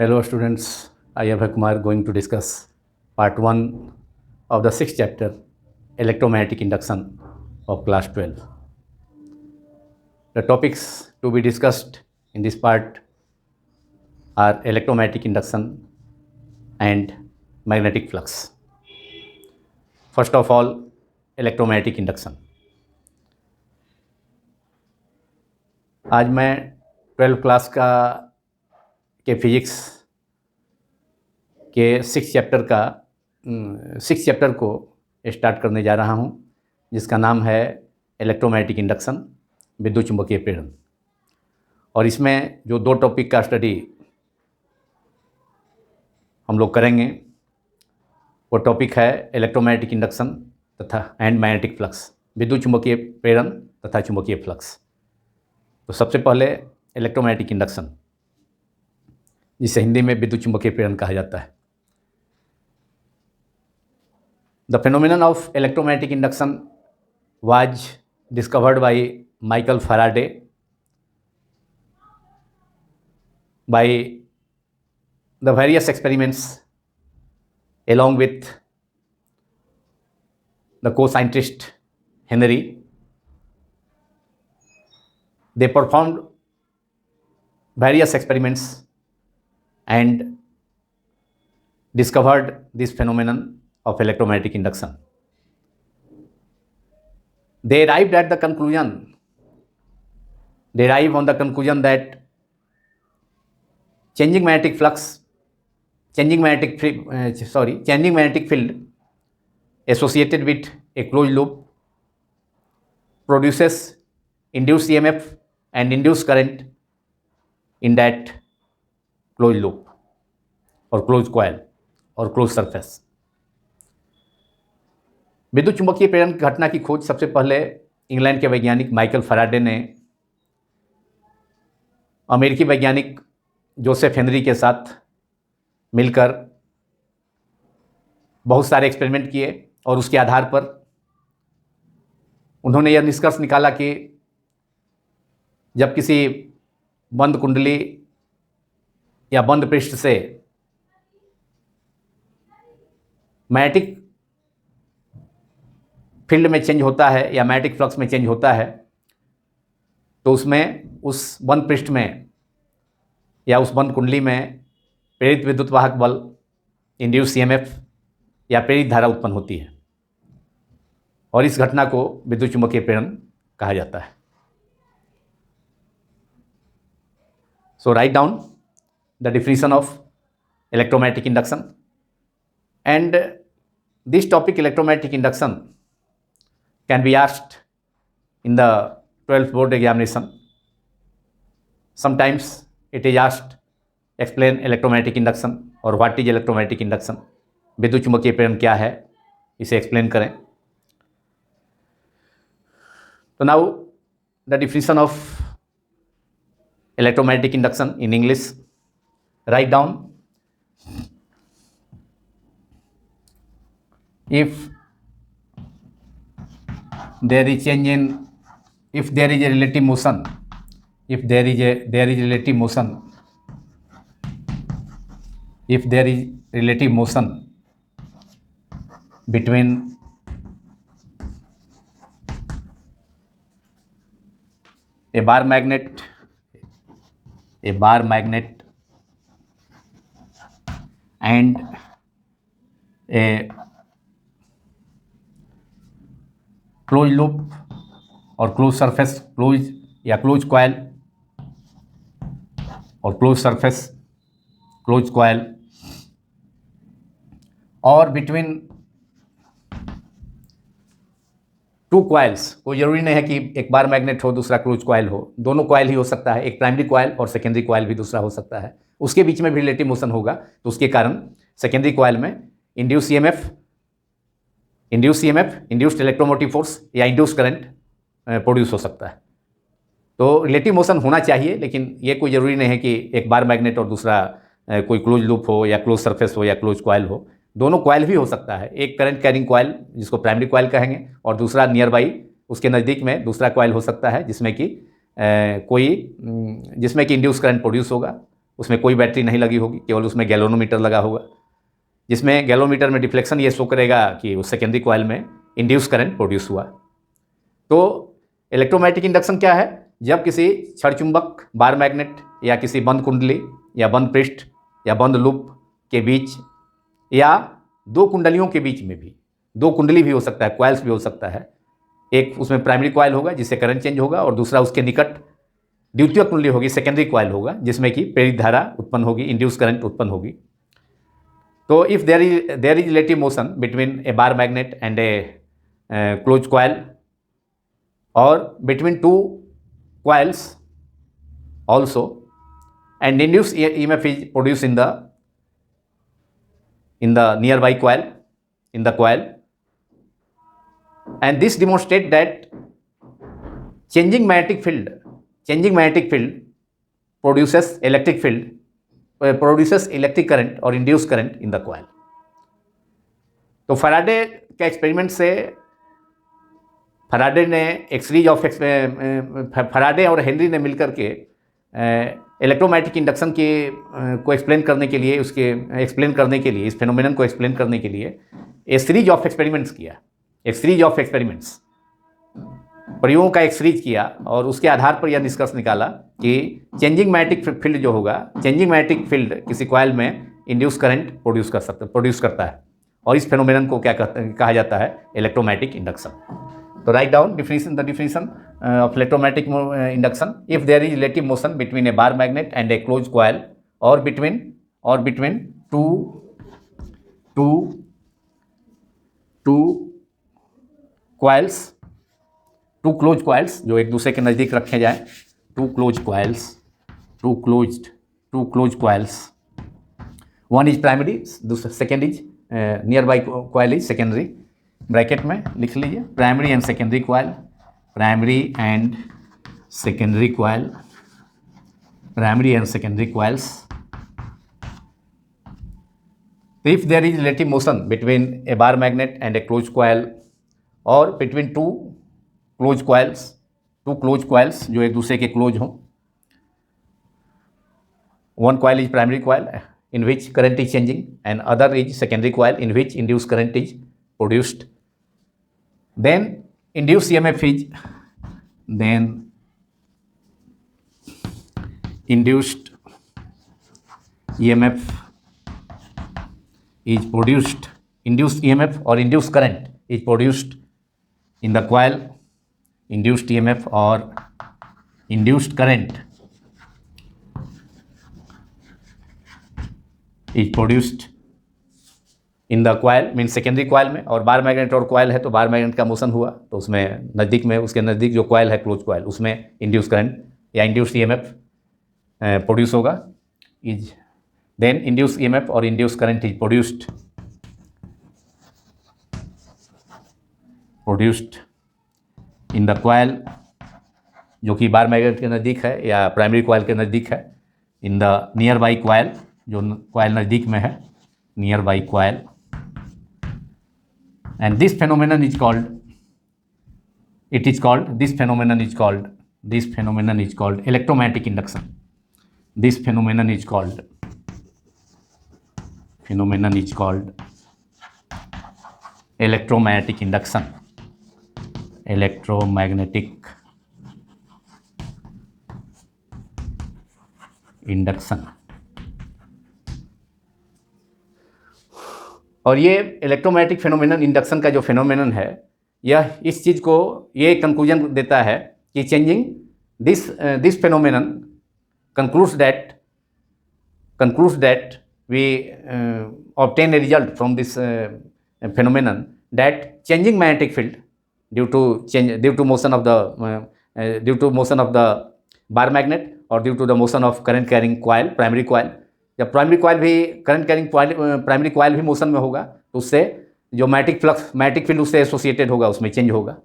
Hello students, I am Abhay Kumar going to discuss part 1 of the 6th chapter electromagnetic induction of class 12. The topics to be discussed in this part are electromagnetic induction and magnetic flux. First of all, electromagnetic induction. आज मैं 12 class के physics के 6 chapter को start करने जा रहा हूं, जिसका नाम है इलेक्ट्रोमैग्नेटिक इंडक्शन, विद्युत चुंबकीय प्रेरण। और इसमें जो 2 टॉपिक का स्टडी हम लोग करेंगे वो टॉपिक है इलेक्ट्रोमैग्नेटिक इंडक्शन तथा एंड मैग्नेटिक फ्लक्स, विद्युत चुंबकीय प्रेरण तथा चुंबकीय फ्लक्स। तो सबसे पहले इलेक्ट्रोमैग्नेटिक इंडक्शन, जिसे हिंदी में विद्युत चुंबकीय प्रेरण कहा जाता है। The phenomenon of electromagnetic induction was discovered by Michael Faraday by the various experiments along with the co-scientist Henry. They performed various experiments and discovered this phenomenon of electromagnetic induction. They arrived on the conclusion that changing magnetic field associated with a closed loop produces induced EMF and induced current in that closed loop or closed coil or closed surface. विद्युत चुंबकीय प्रेरण की घटना की खोज सबसे पहले England के वैज्ञानिक माइकल फैराडे ने अमेरिकी वैज्ञानिक जोसेफ हेनरी के साथ मिलकर बहुत सारे एक्सपेरिमेंट किए और उसके आधार पर उन्होंने यह निष्कर्ष निकाला कि जब किसी बंद कुंडली या बंद पृष्ठ से मैग्नेटिक फील्ड में चेंज होता है या मैग्नेटिक फ्लक्स में चेंज होता है, तो उसमें उस बंद पृष्ठ में या उस बंद कुंडली में प्रेरित विद्युत वाहक बल, इंड्यूस ईएमएफ या प्रेरित धारा उत्पन्न होती है और इस घटना को विद्युत चुंबकीय प्रेरण कहा जाता है। So write down the definition of electromagnetic induction and this topic electromagnetic induction can be asked in the 12th board examination. Sometimes it is asked explain electromagnetic induction or what is electromagnetic induction, विद्युत चुंबकीय प्रेरण क्या है, इसे explain करें. तो now the definition of electromagnetic induction in English. Write down, if there is change in, if there is a relative motion, if there is relative motion, if there is relative motion between a bar magnet and a closed loop or closed surface, closed या closed coil और closed surface, closed coil, और between two coils. कोई ज़रूरी नहीं है कि एक bar magnet हो दूसरा क्लोज कॉइल हो, दोनों कॉइल ही हो सकता है, एक प्राइमरी कॉइल और सेकेंडरी कॉइल भी दूसरा हो सकता है. उसके बीच में भी रिलेटिव मोशन होगा, तो उसके कारण सेकेंडरी कॉइल में induce EMF, induced electromotive force या इंड्यूस करंट प्रोड्यूस हो सकता है. तो रिलेटिव मोशन होना चाहिए, लेकिन ये कोई ज़रूरी नहीं है कि एक बार मैग्नेट और दूसरा कोई क्लोज लूप हो या क्लोज सरफेस हो या क्लोज कॉइल हो. दोनों कॉइल भी हो सकता है, एक करंट कैरिंग कॉइल जिसको प्राइमरी कॉइल कहेंगे और दूसरा नियर बाई उसके नज़दीक में दूसरा कॉइल हो सकता है जिसमें कि इंड्यूस करंट प्रोड्यूस होगा उसमें कोई बैटरी नहीं लगी होगी, केवल उसमें गैल्वेनोमीटर लगा होगा, जिसमें गैल्वेनोमीटर में डिफ्लेक्शन ये शो करेगा कि उस सेकेंडरी कॉइल में इंड्यूस करंट प्रोड्यूस हुआ। तो इलेक्ट्रोमैग्नेटिक इंडक्शन क्या है? जब किसी क्षणचुंबक, बार मैग्नेट या किसी बंद कुंडली या बंद पृष्ठ या बंद लूप के बीच या दो कुंडलियों के बीच में भी, दो कुंडली भी हो सकता है, कॉइल्स भी हो सकता है, एक उसमें प्राइमरी कॉइल होगा जिससे करंट चेंज होगा और दूसरा उसके निकट द्वितीयक कुंडली होगी, सेकेंडरी कॉइल होगा, जिसमें कि प्रेरित धारा उत्पन्न होगी, इंड्यूस करंट उत्पन्न होगी। तो if there is relative motion between a bar magnet and a close coil और between two coils also, and induced EMF is produced in the nearby coil, in the coil, and this demonstrate that changing magnetic field produces electric field, produces electric current or induced current in the coil. तो Faraday के experiment से Faraday ने एक series of Faraday और Henry ने मिलकर के electromagnetic induction के को एक्सप्लेन करने के लिए, इस फेनोमेनन को एक्सप्लेन करने के लिए एक सीरीज ऑफ एक्सपेरिमेंट्स किया, प्रयोगों का एक सीरीज किया और उसके आधार पर यह निष्कर्ष निकाला कि चेंजिंग मैग्नेटिक फील्ड जो होगा, चेंजिंग मैग्नेटिक फील्ड किसी कॉइल में इंड्यूस करंट प्रोड्यूस करता है और इस फेनोमेनन को क्या कहा जाता है? Electromagnetic induction. तो write down definition of electromagnetic induction. If there is relative motion between a bar magnet and a closed coil or between two coils, two closed coils जो एक दूसरे के नज़दीक रखे जाएं, two closed coils, one is primary, second is nearby coil is secondary. Bracket में लिख लीजिए primary and secondary coil, primary and secondary coils. If there is relative motion between a bar magnet and a close coil और between two close coils जो एक दूसरे के close हों, one coil is primary coil in which current is changing and other is secondary coil in which induced current is produced, then induced EMF is produced, induced EMF or induced current is produced in the coil, induced EMF or induced current is produced in the coil mean secondary coil में, और bar magnet और coil है तो bar magnet का motion हुआ तो उसमें नज़दीक में, उसके नज़दीक जो कॉइल है क्लोज कॉइल, उसमें इंड्यूस करंट या इंड्यूस्ड ईएमएफ प्रोड्यूस होगा। इज देन इंड्यूस ईएमएफ और induce current is produced in the coil जो कि बार मैग्नेट के नज़दीक है या प्राइमरी कॉइल के नज़दीक है, in the near by coil जो कॉइल नज़दीक में है, near by coil, and this phenomenon is called electromagnetic induction. This phenomenon is called electromagnetic induction. Electromagnetic induction. और ये इलेक्ट्रोमैग्नेटिक फेनोमेनन इंडक्शन का जो फेनोमेनन है, यह इस चीज़ को ये कंक्लूजन देता है कि changing this phenomenon concludes that we obtain a result from this phenomenon that changing magnetic field due to motion of the bar magnet or due to the motion of current carrying coil, primary coil, जब primary coil भी current carrying primary coil भी motion में होगा तो उससे जो magnetic field उससे associated होगा, उसमें चेंज होगा।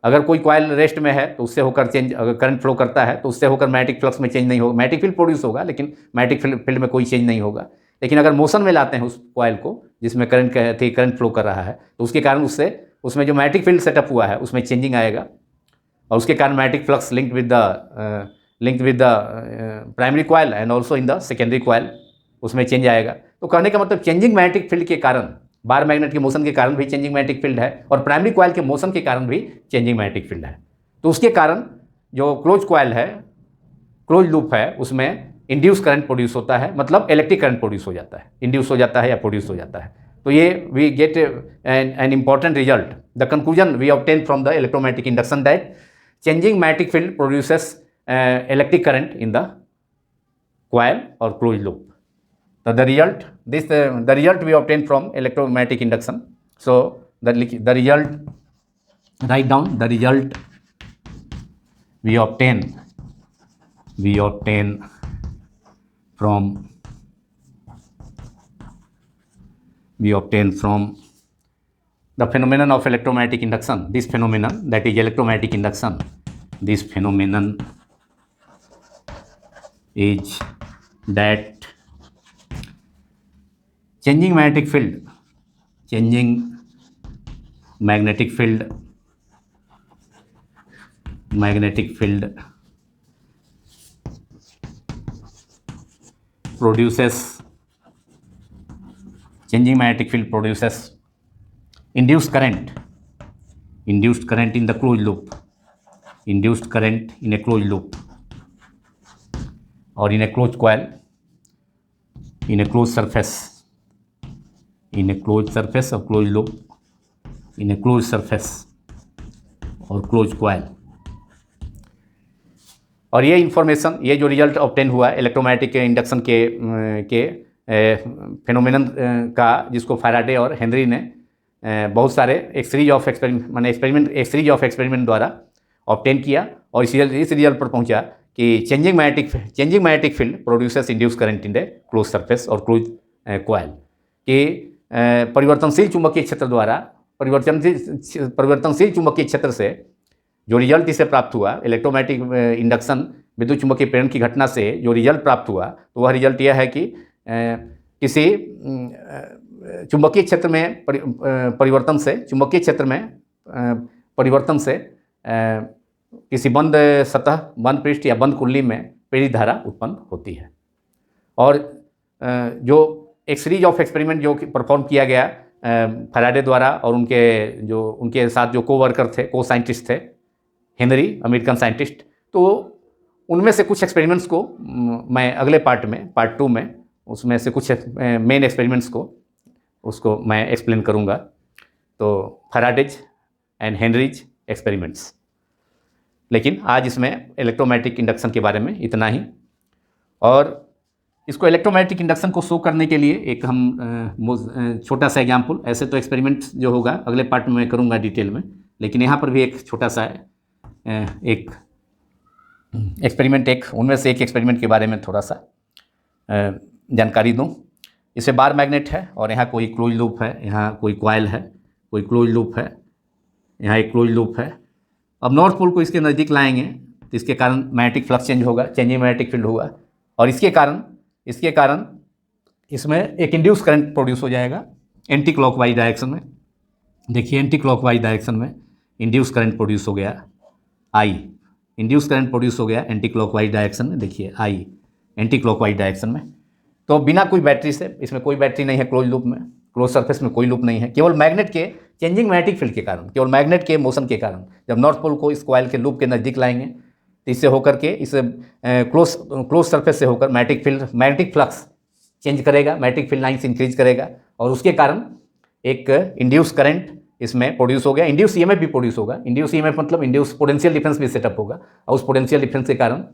अगर कोई कॉइल रेस्ट में है तो उससे होकर चेंज, अगर करंट फ्लो करता है तो उससे होकर मैग्नेटिक फ्लक्स में चेंज नहीं होगा, मैग्नेटिक फील्ड प्रोड्यूस होगा लेकिन मैग्नेटिक फील्ड में कोई चेंज नहीं होगा। लेकिन अगर मोशन में लाते हैं उस कॉइल को जिसमें करंट फ्लो कर रहा है तो उसके कारण उसमें जो मैग्नेटिक फील्ड सेटअप हुआ है उसमें चेंजिंग आएगा और उसके कारण magnetic flux linked link with the primary coil and also in the secondary coil, उसमें चेंज आएगा। तो कहने का मतलब चेंजिंग मैग्नेटिक फील्ड के कारण, बार मैग्नेट के मोशन के कारण भी चेंजिंग मैग्नेटिक फील्ड है और प्राइमरी कॉयल के मोशन के कारण भी चेंजिंग मैग्नेटिक फील्ड है। तो उसके कारण जो क्लोज कॉयल है, क्लोज लूप है, उसमें इंड्यूस करंट प्रोड्यूस होता है, मतलब इलेक्ट्रिक करंट प्रोड्यूस हो जाता है, इंड्यूस हो जाता है या प्रोड्यूस हो जाता है। तो ये we get an important result, the conclusion we obtain from the electromagnetic induction that changing magnetic field produces electric current in the coil or closed loop. So the result we obtain from electromagnetic induction. So the result, write down the result we obtain from the phenomenon of electromagnetic induction. This phenomenon, that is electromagnetic induction, this phenomenon is that changing magnetic field produces induced current in the closed loop, induced current in a closed loop or in a closed coil, in a closed surface of closed loop, in a closed surface और closed coil। और ये information, ये जो result obtain हुआ electromagnetic induction के phenomenon का, जिसको Faraday और हेनरी ने बहुत सारे एक सीरीज ऑफ एक्सपेरिमेंट द्वारा ऑब्टेन किया और इस रिजल्ट पर पहुंचा कि changing magnetic field produces induce current in the close surface और क्लोज कॉइल कि परिवर्तनशील चुंबकीय क्षेत्र द्वारा, परिवर्तनशील चुंबकीय क्षेत्र से जो रिजल्ट इसे प्राप्त हुआ, इलेक्ट्रोमैग्नेटिक इंडक्शन विद्युत चुंबकीय प्रेरण की घटना से जो रिजल्ट प्राप्त हुआ, तो वह रिजल्ट यह है कि किसी चुंबकीय क्षेत्र में परिवर्तन से किसी बंद सतह, बंद पृष्ठ या बंद कुंडली में प्रेरित धारा उत्पन्न होती है। और जो एक सीरीज ऑफ एक्सपेरिमेंट जो परफॉर्म किया गया फैराडे द्वारा और उनके साथ जो कोवर्कर थे, को साइंटिस्ट थे, हेनरी अमेरिकन साइंटिस्ट, तो उनमें से कुछ एक्सपेरिमेंट्स को मैं अगले पार्ट 2 में उसमें से कुछ मेन एक्सपेरिमेंट्स उसको मैं एक्सप्लेन करूँगा। तो फैराडेज एंड हेनरीज एक्सपेरिमेंट्स। लेकिन आज इसमें इलेक्ट्रोमैग्नेटिक इंडक्शन के बारे में इतना ही। और इसको इलेक्ट्रोमैग्नेटिक इंडक्शन को शो करने के लिए एक हम छोटा सा एग्जाम्पल, ऐसे तो एक्सपेरिमेंट जो होगा अगले पार्ट में मैं करूँगा डिटेल में, लेकिन यहाँ पर भी एक छोटा सा एक एक्सपेरिमेंट, उनमें से एक एक्सपेरिमेंट के बारे में थोड़ा सा जानकारी दूँ। इसे बार मैग्नेट है और यहाँ कोई क्लोज लूप है, यहाँ कोई कॉइल है, कोई क्लोज लूप है, यहाँ एक क्लोज लूप है। अब नॉर्थ पोल को इसके नज़दीक लाएंगे तो इसके कारण मैग्नेटिक फ्लक्स चेंज होगा, चेंजिंग मैग्नेटिक फील्ड होगा और इसके कारण इसमें एक इंड्यूस करंट प्रोड्यूस हो जाएगा एंटी क्लॉकवाइज डायरेक्शन में। देखिए एंटी क्लॉकवाइज डायरेक्शन में इंड्यूस करंट प्रोड्यूस हो गया, आई इंड्यूस करंट प्रोड्यूस हो गया एंटी क्लॉकवाइज डायरेक्शन में। देखिए आई एंटी क्लॉकवाइज डायरेक्शन में, तो बिना कोई बैटरी से, इसमें कोई बैटरी नहीं है, क्लोज लूप में, क्लोज सरफेस में कोई लूप नहीं है, केवल मैग्नेट के चेंजिंग मैग्नेटिक फील्ड के कारण, केवल मैग्नेट के मोशन के कारण जब नॉर्थ पोल को इस कॉइल के लूप के नज़दीक लाएंगे तो इससे होकर के इस क्लोज सरफेस से होकर मैग्नेटिक फ्लक्स चेंज करेगा, मैग्नेटिक फील्ड लाइन्स इंक्रीज करेगा और उसके कारण एक इंड्यूस करंट इसमें प्रोड्यूस हो गया। इंड्यूस ईएमएफ भी प्रोड्यूस होगा। इंड्यूस ईएमएफ मतलब इंड्यूस पोटेंशियल डिफरेंस भी सेटअप होगा और उस पोटेंशियल डिफरेंस के कारण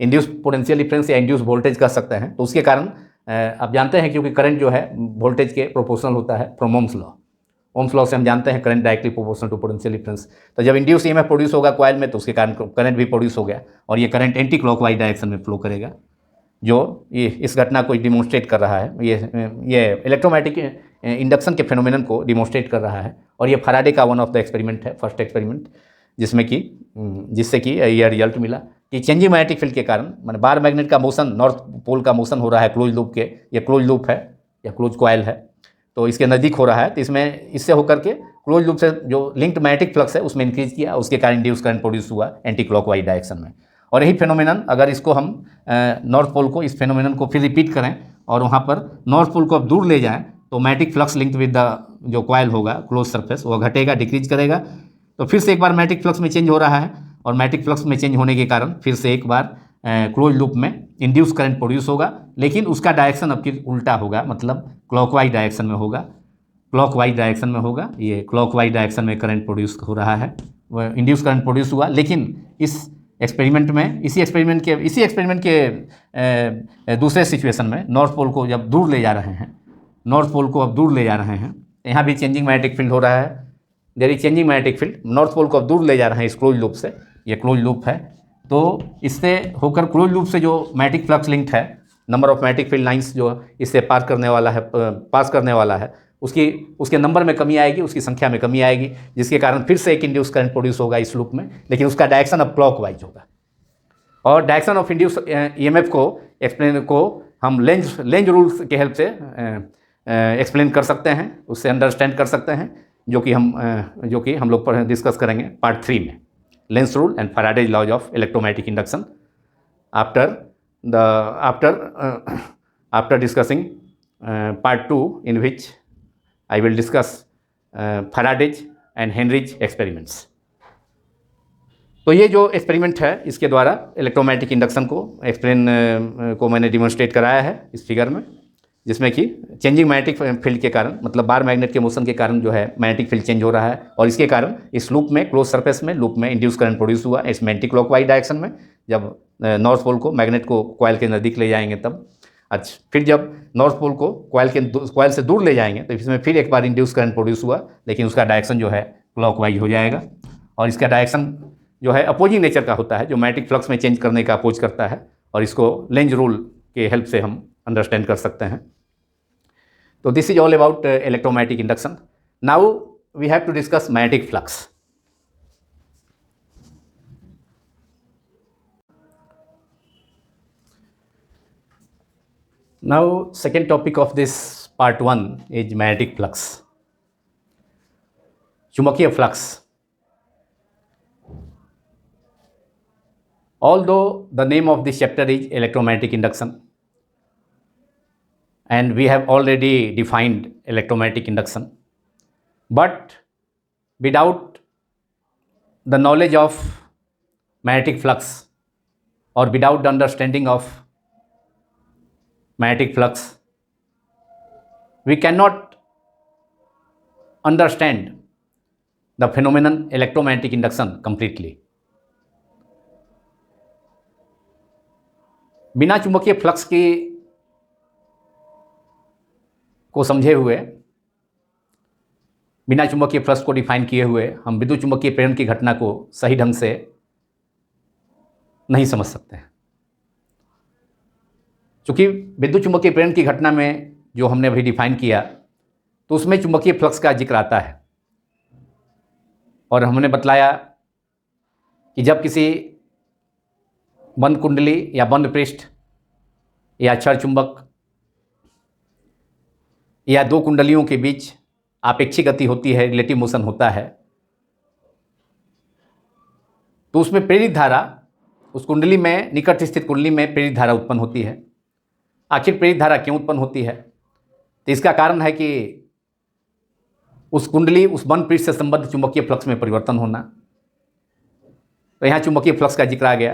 इंड्यूस पोटेंशियल डिफरेंस या इंड्यूस वोल्टेज कह सकते हैं। तो उसके कारण आप जानते हैं क्योंकि करंट जो है वोल्टेज के प्रोपोर्शनल होता है फ्रॉम ओम्स लॉ से हम जानते हैं current directly proportional to potential difference. तो जब इंड्यूस ईएमएफ प्रोड्यूस होगा कॉइल में तो उसके कारण करंट भी प्रोड्यूस हो गया और ये करंट एंटी क्लॉकवाइज डायरेक्शन में फ्लो करेगा, जो ये इस घटना को डिमोन्स्ट्रेट कर रहा है। ये इलेक्ट्रोमैग्नेटिक इंडक्शन के फेनोमेनन को डिमोन्स्ट्रेट कर रहा है और ये फैराडे का वन ऑफ द एक्सपेरिमेंट है, फर्स्ट एक्सपेरिमेंट, जिससे कि यह रिजल्ट मिला कि चेंजिंग मैग्नेटिक फील्ड के कारण, माने बार मैग्नेट का मोशन, नॉर्थ पोल का मोशन हो रहा है क्लोज लूप के, ये क्लोज लूप है या क्लोज कॉइल है, तो इसके नज़दीक हो रहा है, तो इससे होकर के क्लोज लूप से जो लिंक्ड मैग्नेटिक फ्लक्स है उसमें इंक्रीज किया, उसके कारण इंड्यूस करंट प्रोड्यूस हुआ एंटी क्लॉकवाइज डायरेक्शन में। और यही फेनोमेनन अगर इसको हम नॉर्थ पोल को, इस फेनोमेनन को फिर रिपीट करें और वहाँ पर नॉर्थ पोल को अब दूर ले जाएं, तो magnetic flux linked with the जो कॉइल होगा क्लोज सरफेस वो घटेगा, डिक्रीज करेगा। तो फिर से एक बार मैग्नेटिक फ्लक्स में चेंज हो रहा है, और मैग्नेटिक फ्लक्स में चेंज होने के कारण फिर से एक बार क्लोज लूप में इंड्यूस करंट प्रोड्यूस होगा, लेकिन उसका डायरेक्शन अब फिर उल्टा होगा, मतलब क्लॉकवाइज डायरेक्शन में होगा। क्लॉकवाइज डायरेक्शन में होगा, ये क्लॉकवाइज डायरेक्शन में करंट प्रोड्यूस हो रहा है, वह इंड्यूस करंट प्रोड्यूस हुआ। लेकिन इस एक्सपेरिमेंट में, इसी एक्सपेरिमेंट के दूसरे सिचुएशन में नॉर्थ पोल को जब दूर ले जा रहे हैं, नॉर्थ पोल को अब दूर ले जा रहे हैं, यहाँ भी चेंजिंग मैग्नेटिक फील्ड हो रहा है, there is changing magnetic field. North pole को अब दूर ले जा रहे हैं इस क्लोज लूप से, ये क्लोज लूप है, तो इससे होकर क्लोज लूप से जो मैग्नेटिक फ्लक्स लिंक्ड है, number of magnetic field lines जो इससे पास करने वाला है, उसके नंबर में कमी आएगी, उसकी संख्या में कमी आएगी, जिसके कारण फिर से एक इंड्यूस करंट प्रोड्यूस होगा इस लूप में, लेकिन उसका डायरेक्शन अब क्लॉकवाइज होगा। और डायरेक्शन ऑफ इंड्यूस ईएमएफ को एक्सप्लेन को हम लेंज रूल्स के हेल्प से एक्सप्लेन कर सकते हैं, उससे अंडरस्टैंड कर सकते हैं, जो कि हम लोग डिस्कस करेंगे पार्ट 3 में, Lenz rule and Faraday's laws of electromagnetic induction, after discussing part 2 in which I will discuss Faraday's and Henry's experiments। तो ये जो एक्सपेरिमेंट है, इसके द्वारा इलेक्ट्रोमैग्नेटिक इंडक्शन को मैंने डिमॉन्स्ट्रेट कराया है इस फिगर में, जिसमें कि चेंजिंग मैग्नेटिक फील्ड के कारण, मतलब बार मैग्नेट के मोशन के कारण जो है मैग्नेटिक फील्ड चेंज हो रहा है, और इसके कारण इस लूप में, क्लोज सरफेस में, लूप में इंड्यूस करंट प्रोड्यूस हुआ इस मैग्नेटिक क्लॉकवाइज डायरेक्शन में। जब नॉर्थ पोल को, मैग्नेट को कॉइल के नज़दीक ले जाएंगे तब, अच्छा, फिर जब नॉर्थ पोल को कॉइल से दूर ले जाएंगे तो इसमें फिर एक बार इंड्यूस करंट प्रोड्यूस हुआ, लेकिन उसका डायरेक्शन जो है क्लॉकवाइज हो जाएगा, और इसका डायरेक्शन जो है अपोजिंग नेचर का होता है, जो मैग्नेटिक फ्लक्स में चेंज करने का अपोज करता है, और इसको लेंज रूल के हेल्प से हम अंडरस्टैंड कर सकते हैं। तो this is all about electromagnetic induction. Now we have to discuss magnetic flux. Now, second topic of this part 1 is magnetic flux, चुंबकीय flux. Although the name of this chapter is electromagnetic induction, and we have already defined electromagnetic induction, but without the knowledge of magnetic flux, or without the understanding of magnetic flux, we cannot understand the phenomenon electromagnetic induction completely। बिना चुंबकीय flux को समझे हुए, बिना चुंबकीय flux को define किए हुए हम विद्युत चुंबकीय प्रेरण की घटना को सही ढंग से नहीं समझ सकते हैं। चूँकि विद्युत चुंबकीय प्रेरण की घटना में जो हमने अभी डिफाइन किया, तो उसमें चुंबकीय फ्लक्स का जिक्र आता है, और हमने बतलाया कि जब किसी बंद कुंडली या बंद पृष्ठ या क्षर चुंबक या दो कुंडलियों के बीच आपेक्षिक गति होती है, रिलेटिव मोशन होता है, तो उसमें प्रेरित धारा, उस कुंडली में, निकट स्थित कुंडली में प्रेरित धारा उत्पन्न होती है। आखिर प्रेरित धारा क्यों उत्पन्न होती है? तो इसका कारण है कि उस कुंडली, उस बंद पृष्ठ से संबद्ध चुंबकीय फ्लक्स में परिवर्तन होना। तो यहाँ चुंबकीय फ्लक्स का जिक्र आ गया,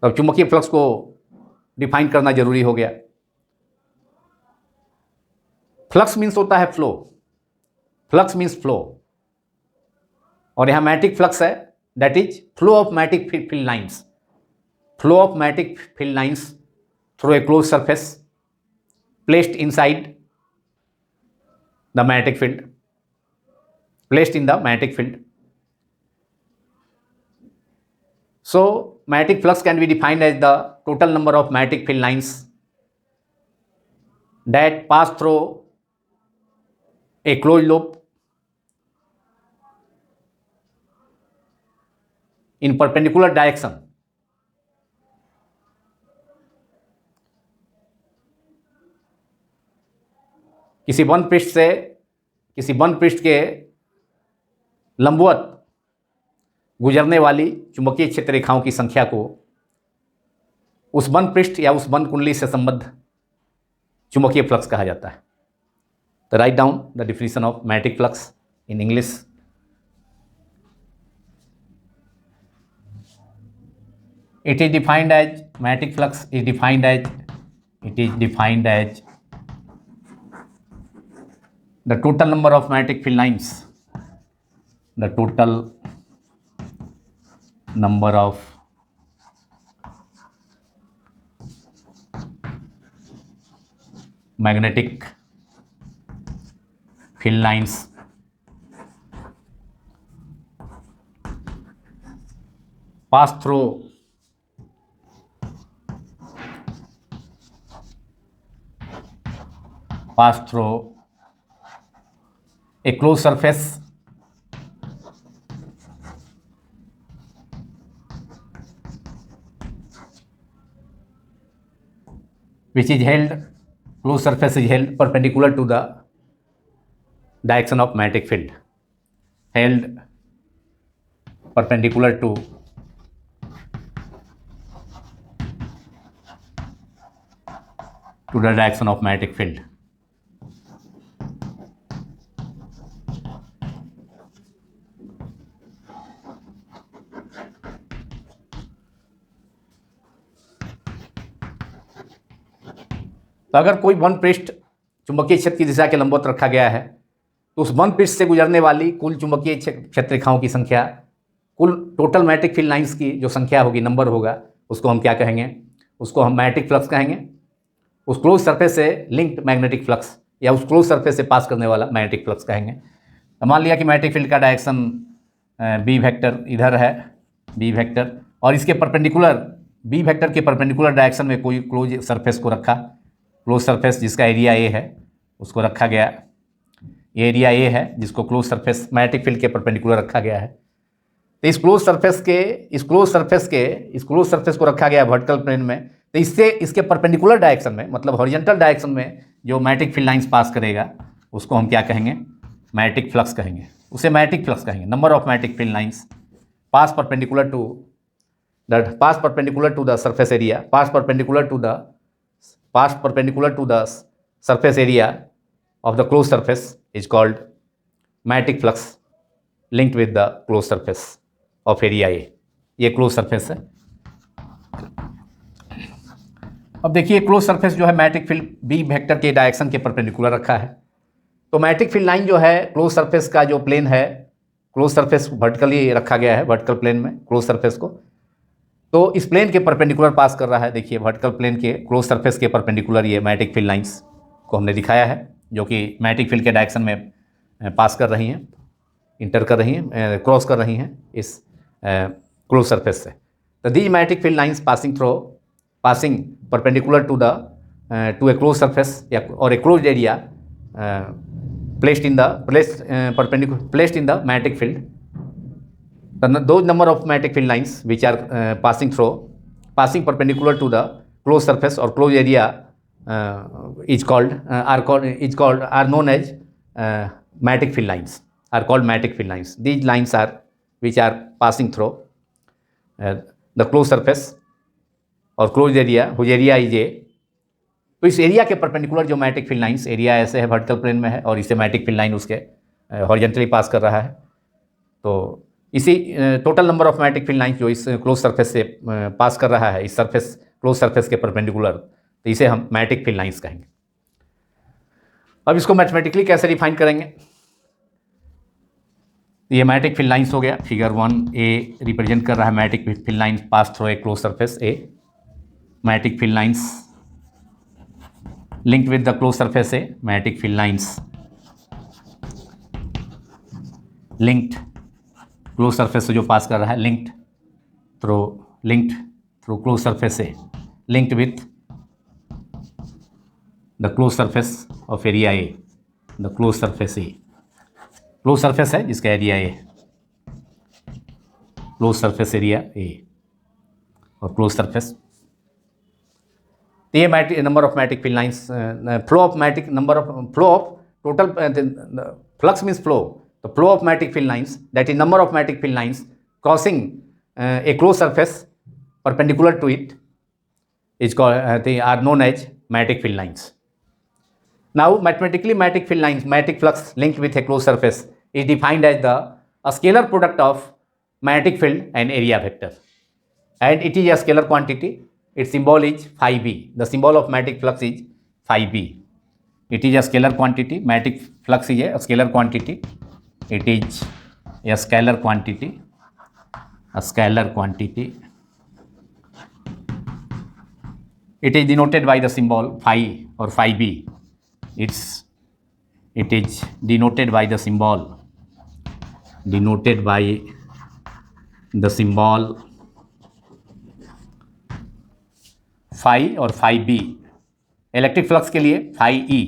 अब चुंबकीय फ्लक्स को डिफाइन करना जरूरी हो गया। फ्लक्स मीन्स होता है फ्लो, फ्लक्स मीन्स फ्लो, और यहाँ मैग्नेटिक फ्लक्स है, that is flow of magnetic field lines, flow of magnetic field lines through a closed surface placed inside the magnetic field, placed in the magnetic field. So magnetic flux can be defined as the total number of magnetic field lines that pass through a closed loop in perpendicular direction किसी बंद पृष्ठ के लंबवत गुजरने वाली चुंबकीय क्षेत्र रेखाओं की संख्या को उस बंद पृष्ठ या उस बंद कुंडली से संबद्ध चुंबकीय फ्लक्स कहा जाता है। तो write down the definition of magnetic flux in English. It is defined as magnetic flux is defined as the total number of magnetic field lines, the total number of magnetic field lines pass through a closed surface which is held, closed surface is held perpendicular to the direction of magnetic field, held perpendicular to the direction of magnetic field. तो अगर कोई बंद पृष्ठ चुंबकीय क्षेत्र की दिशा के लंबवत रखा गया है तो उस बंद पृष्ठ से गुजरने वाली कुल चुंबकीय क्षेत्र रेखाओं की संख्या, कुल टोटल मैग्नेटिक फील्ड लाइंस की जो संख्या होगी, नंबर होगा, उसको हम क्या कहेंगे? उसको हम मैग्नेटिक फ्लक्स कहेंगे। उस क्लोज सरफेस से लिंक्ड मैग्नेटिक फ्लक्स या उस क्लोज सरफेस से पास करने वाला मैग्नेटिक फ्लक्स कहेंगे। तो मान लिया कि मैग्नेटिक फील्ड का डायरेक्शन बी वेक्टर इधर है, बी वेक्टर, और इसके परपेंडिकुलर, बी वेक्टर के परपेंडिकुलर डायरेक्शन में कोई क्लोज सरफेस को रखा, क्लोज सरफेस जिसका एरिया ए है उसको रखा गया। ये एरिया ए है जिसको क्लोज सरफेस मैग्नेटिक फील्ड के परपेंडिकुलर रखा गया है। तो इस क्लोज सरफेस को रखा गया वर्टिकल प्लेन में। तो इससे इसके परपेंडिकुलर डायरेक्शन में, मतलब हॉरिजॉन्टल डायरेक्शन में जो मैग्नेटिक फील्ड लाइंस पास करेगा उसको हम क्या कहेंगे? मैग्नेटिक फ्लक्स कहेंगे। उसे मैग्नेटिक फ्लक्स कहेंगे। Number of magnetic field lines pass perpendicular to the surface area, pass perpendicular to the surface area of the closed surface is called magnetic flux linked with the closed surface of area A। ये closed surface है। अब देखिए close surface जो है magnetic field B vector के direction के perpendicular रखा है। तो मैग्नेटिक फील्ड लाइन जो है क्लोज सरफेस का जो प्लेन है, क्लोज सरफेस वर्टिकली रखा गया है, वर्टिकल प्लेन में क्लोज सरफेस को, तो इस प्लेन के परपेंडिकुलर पास कर रहा है। देखिए वर्टिकल प्लेन के क्लोज सरफेस के परपेंडिकुलर ये मैग्नेटिक फील्ड लाइंस को हमने दिखाया है, जो कि मैग्नेटिक फील्ड के डायरेक्शन में पास कर रही हैं, इंटर कर रही हैं, क्रॉस कर रही हैं इस क्लोज सरफेस से। तो these magnetic field lines passing perpendicular to a close surface या or a close area placed in the magnetic field. Those number of magnetic field lines which are passing perpendicular to the closed surface or closed area are known as magnetic field lines, are called magnetic field lines. These lines are which are passing through the closed surface or closed area whose area is A। तो इस area के perpendicular जो magnetic field lines, area ऐसे है vertical plane में है और इसे मैग्नेटिक फील्ड लाइन उसके हॉरिजॉन्टली पास कर रहा है। तो इसी total number of magnetic field lines जो इस क्लोज सरफेस से पास कर रहा है, इस क्लोज सरफेस के परपेंडिकुलर, तो इसे हम मैग्नेटिक फील्ड लाइंस कहेंगे। अब इसको मैथमेटिकली कैसे डिफाइन करेंगे? ये मैग्नेटिक फील्ड लाइंस हो गया। फिगर 1A रिप्रेजेंट कर रहा है magnetic field lines pass through a close surface A. Magnetic field lines linked with the closed surface A, magnetic field lines linked closed surface से जो पास कर रहा है, linked through closed surface A, linked with the closed surface of area A, the closed surface A, closed surface है जिसका area A, closed surface area A और closed surface। तो ये number of magnetic field lines, flow of total flux means flow, तो flow of magnetic field lines, that is number of magnetic field lines crossing a closed surface perpendicular to it is called they are known as magnetic field lines. Now, mathematically, magnetic field lines, magnetic flux linked with a closed surface is defined as a scalar product of magnetic field and area vector, and it is a scalar quantity. Its symbol is phi b. The symbol of magnetic flux is phi b. It is a scalar quantity. Magnetic flux is a scalar quantity. It is a scalar quantity. A scalar quantity. It is denoted by the symbol phi or phi b. It is denoted by the symbol phi और phi b. Electric flux के लिए phi e.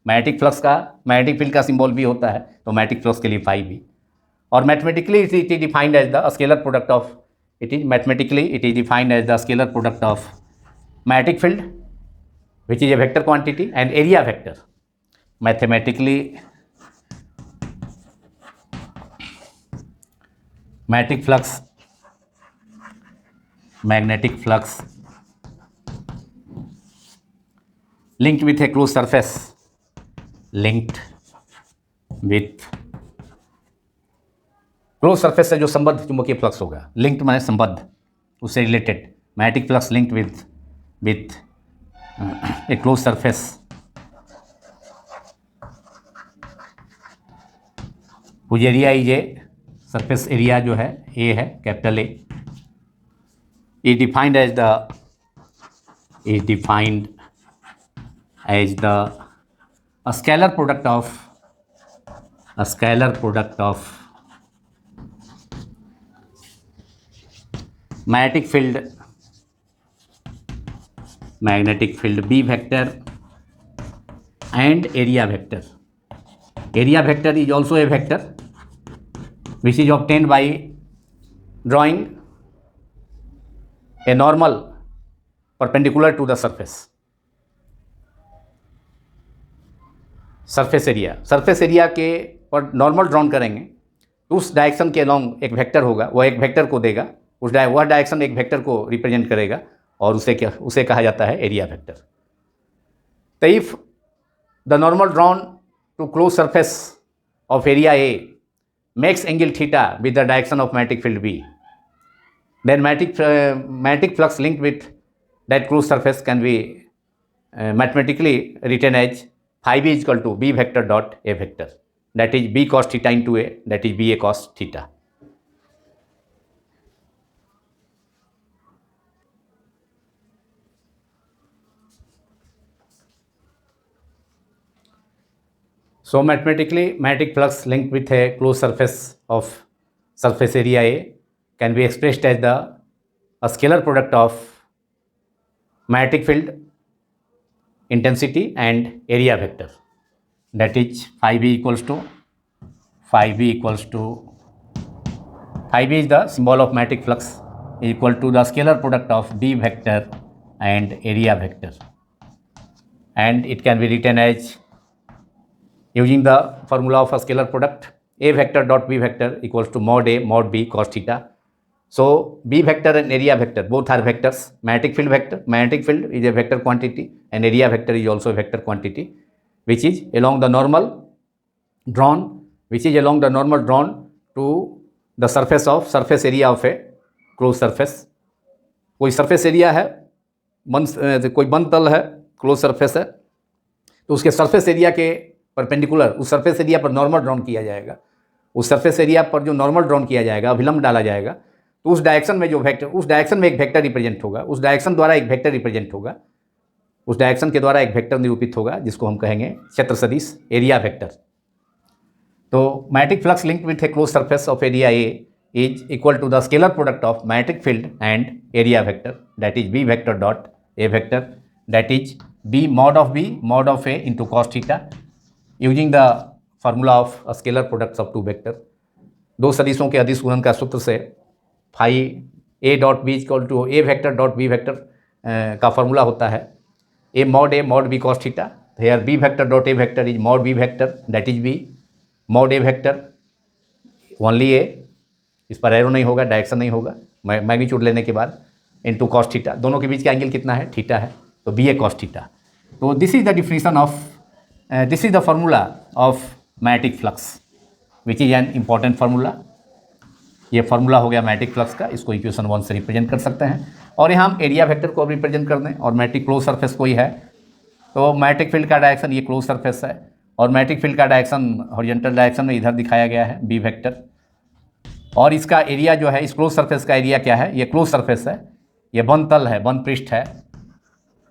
Magnetic flux का magnetic field का symbol भी होता है, तो magnetic flux के लिए phi b. और mathematically it is defined as the scalar product of magnetic field, which is a vector quantity, and area vector. Mathematically, magnetic flux linked with a closed surface, से जो संबद्ध चुंबकीय flux होगा, linked माने संबद्ध, उससे related. Magnetic flux linked with a closed surface whose area is a surface area जो है A है, capital A, is defined as a scalar product of magnetic field B vector and area vector. Area vector is also a vector which is obtained by drawing a normal perpendicular to the surface. Surface area के पर normal drawn करेंगे तो उस direction के along एक vector होगा, वह एक वेक्टर को देगा, वह डायरेक्शन एक वेक्टर को रिप्रेजेंट करेगा और उसे कहा जाता है एरिया वेक्टर. तो if the normal drawn to close surface of area A makes angle theta with the direction of magnetic field B, then magnetic flux linked with that close surface can be mathematically written as phi b is equal to b vector dot a vector, that is b cos theta into a, that is b a cos theta. So mathematically, magnetic flux linked with a closed surface of surface area A can be expressed as a scalar product of magnetic field intensity and area vector, that is phi b is the symbol of magnetic flux, is equal to the scalar product of b vector and area vector, and it can be written as, using the formula of a scalar product, a vector dot b vector equals to mod a mod b cos theta. So b vector and area vector both are vectors. Magnetic field is a vector quantity and area vector is also a vector quantity, which is along the normal drawn to the surface area of a closed surface. कोई surface area है, कोई बंद तल है, closed surface है, तो उसके surface area के परपेंडिकुलर उस सरफेस एरिया पर नॉर्मल ड्रॉन किया जाएगा. उस सरफेस एरिया पर जो नॉर्मल ड्रॉन किया जाएगा, अभिलंब डाला जाएगा, तो उस डायरेक्शन में एक वेक्टर रिप्रेजेंट होगा, उस डायरेक्शन द्वारा एक वेक्टर रिप्रेजेंट होगा, उस डायरेक्शन के द्वारा एक वेक्टर निरूपित होगा, जिसको हम कहेंगे क्षेत्र सदिश एरिया वेक्टर. तो magnetic flux linked with a close surface of area A is equal to the scalar product of magnetic field and area vector, that is B vector dot A vector, that is B mod of a into cos theta, using the formula of scalar products of two vector. दो सदिशों के अदिश गुणन का सूत्र से phi A dot B equal to A vector dot B vector का formula होता है A mod B cos theta. Here B vector dot A vector is mod B vector, that is B mod A vector only A इस पर arrow नहीं होगा, direction नहीं होगा, magnitude लेने के बाद इनटू कॉस थीटा, दोनों के बीच का एंगल कितना है, थीटा है, तो बी ए कॉस थीटा। तो this is the definition of this is the formula of magnetic flux which is an important formula. ये फार्मूला हो गया मैग्नेटिक फ्लक्स का, इसको इक्वेशन 1 से रिप्रेजेंट कर सकते हैं। और यहाँ हम एरिया वेक्टर को रिप्रेजेंट कर दें और मैग्नेटिक क्लोज सरफेस कोई है, तो मैग्नेटिक फील्ड का डायरेक्शन ये क्लोज सरफेस है और मैग्नेटिक फील्ड का डायरेक्शन हॉरिजॉन्टल डायरेक्शन में इधर दिखाया गया है बी वेक्टर। और इसका एरिया जो है, इस क्लोज सरफेस का एरिया क्या है, ये क्लोज सरफेस है, ये बंद तल है, बंद पृष्ठ है,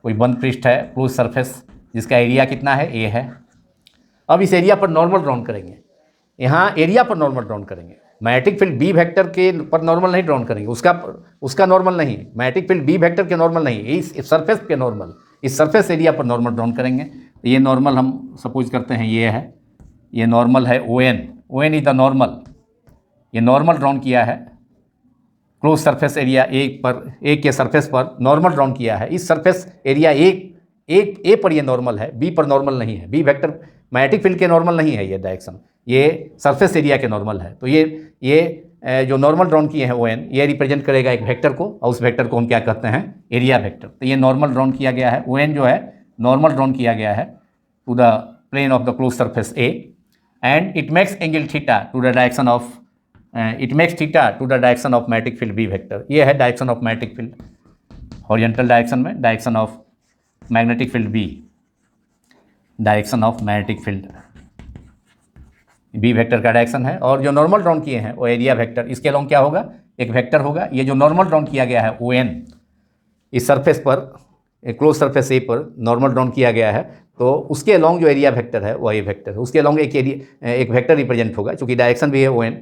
कोई बंद पृष्ठ है क्लोज सरफेस जिसका एरिया कितना है, ए है। अब इस एरिया पर नॉर्मल ड्रॉन करेंगे, यहाँ एरिया पर नॉर्मल ड्रॉन करेंगे, मैग्नेटिक फील्ड बी वेक्टर के पर नॉर्मल नहीं ड्रॉन करेंगे, उसका नॉर्मल नहीं, मैग्नेटिक फील्ड बी वेक्टर के नॉर्मल नहीं, इस सरफेस के नॉर्मल, इस सरफेस एरिया पर नॉर्मल ड्रॉन करेंगे। तो ये नॉर्मल हम सपोज करते हैं ये है, ये नॉर्मल है O N is the normal, ये नॉर्मल ड्रॉन किया है क्लोज सरफेस एरिया एक के सरफेस पर नॉर्मल ड्रॉन किया है। इस सरफेस एरिया एक ए पर ये नॉर्मल है, बी पर नॉर्मल नहीं है, बी वेक्टर मैग्नेटिक फील्ड के नॉर्मल नहीं है ये डायरेक्शन, ये सरफेस एरिया के नॉर्मल है। तो ये जो नॉर्मल ड्रॉन किए हैं ओ एन, ये रिप्रेजेंट करेगा एक वेक्टर को और उस वेक्टर को हम क्या कहते हैं, एरिया वेक्टर। तो ये नॉर्मल ड्रॉन किया गया है, ओ एन जो है नॉर्मल ड्रॉन किया गया है to the plane of the close surface A and it makes angle theta to the direction of magnetic field B vector. ये है direction of magnetic field horizontal direction में, direction of magnetic field B, direction of magnetic field B vector का direction है। और जो normal drawn किए हैं वो एरिया वेक्टर, इसके अलोंग क्या होगा, एक वेक्टर होगा। ये जो नॉर्मल ड्रॉन किया गया है ओ एन, इस सरफेस पर क्लोज सरफेस ए पर नॉर्मल ड्रॉन किया गया है, तो उसके अलोंग जो एरिया वेक्टर है वो ए वेक्टर है, उसके अलोंग एक वेक्टर रिप्रेजेंट होगा, चूँकि डायरेक्शन भी है ओ एन,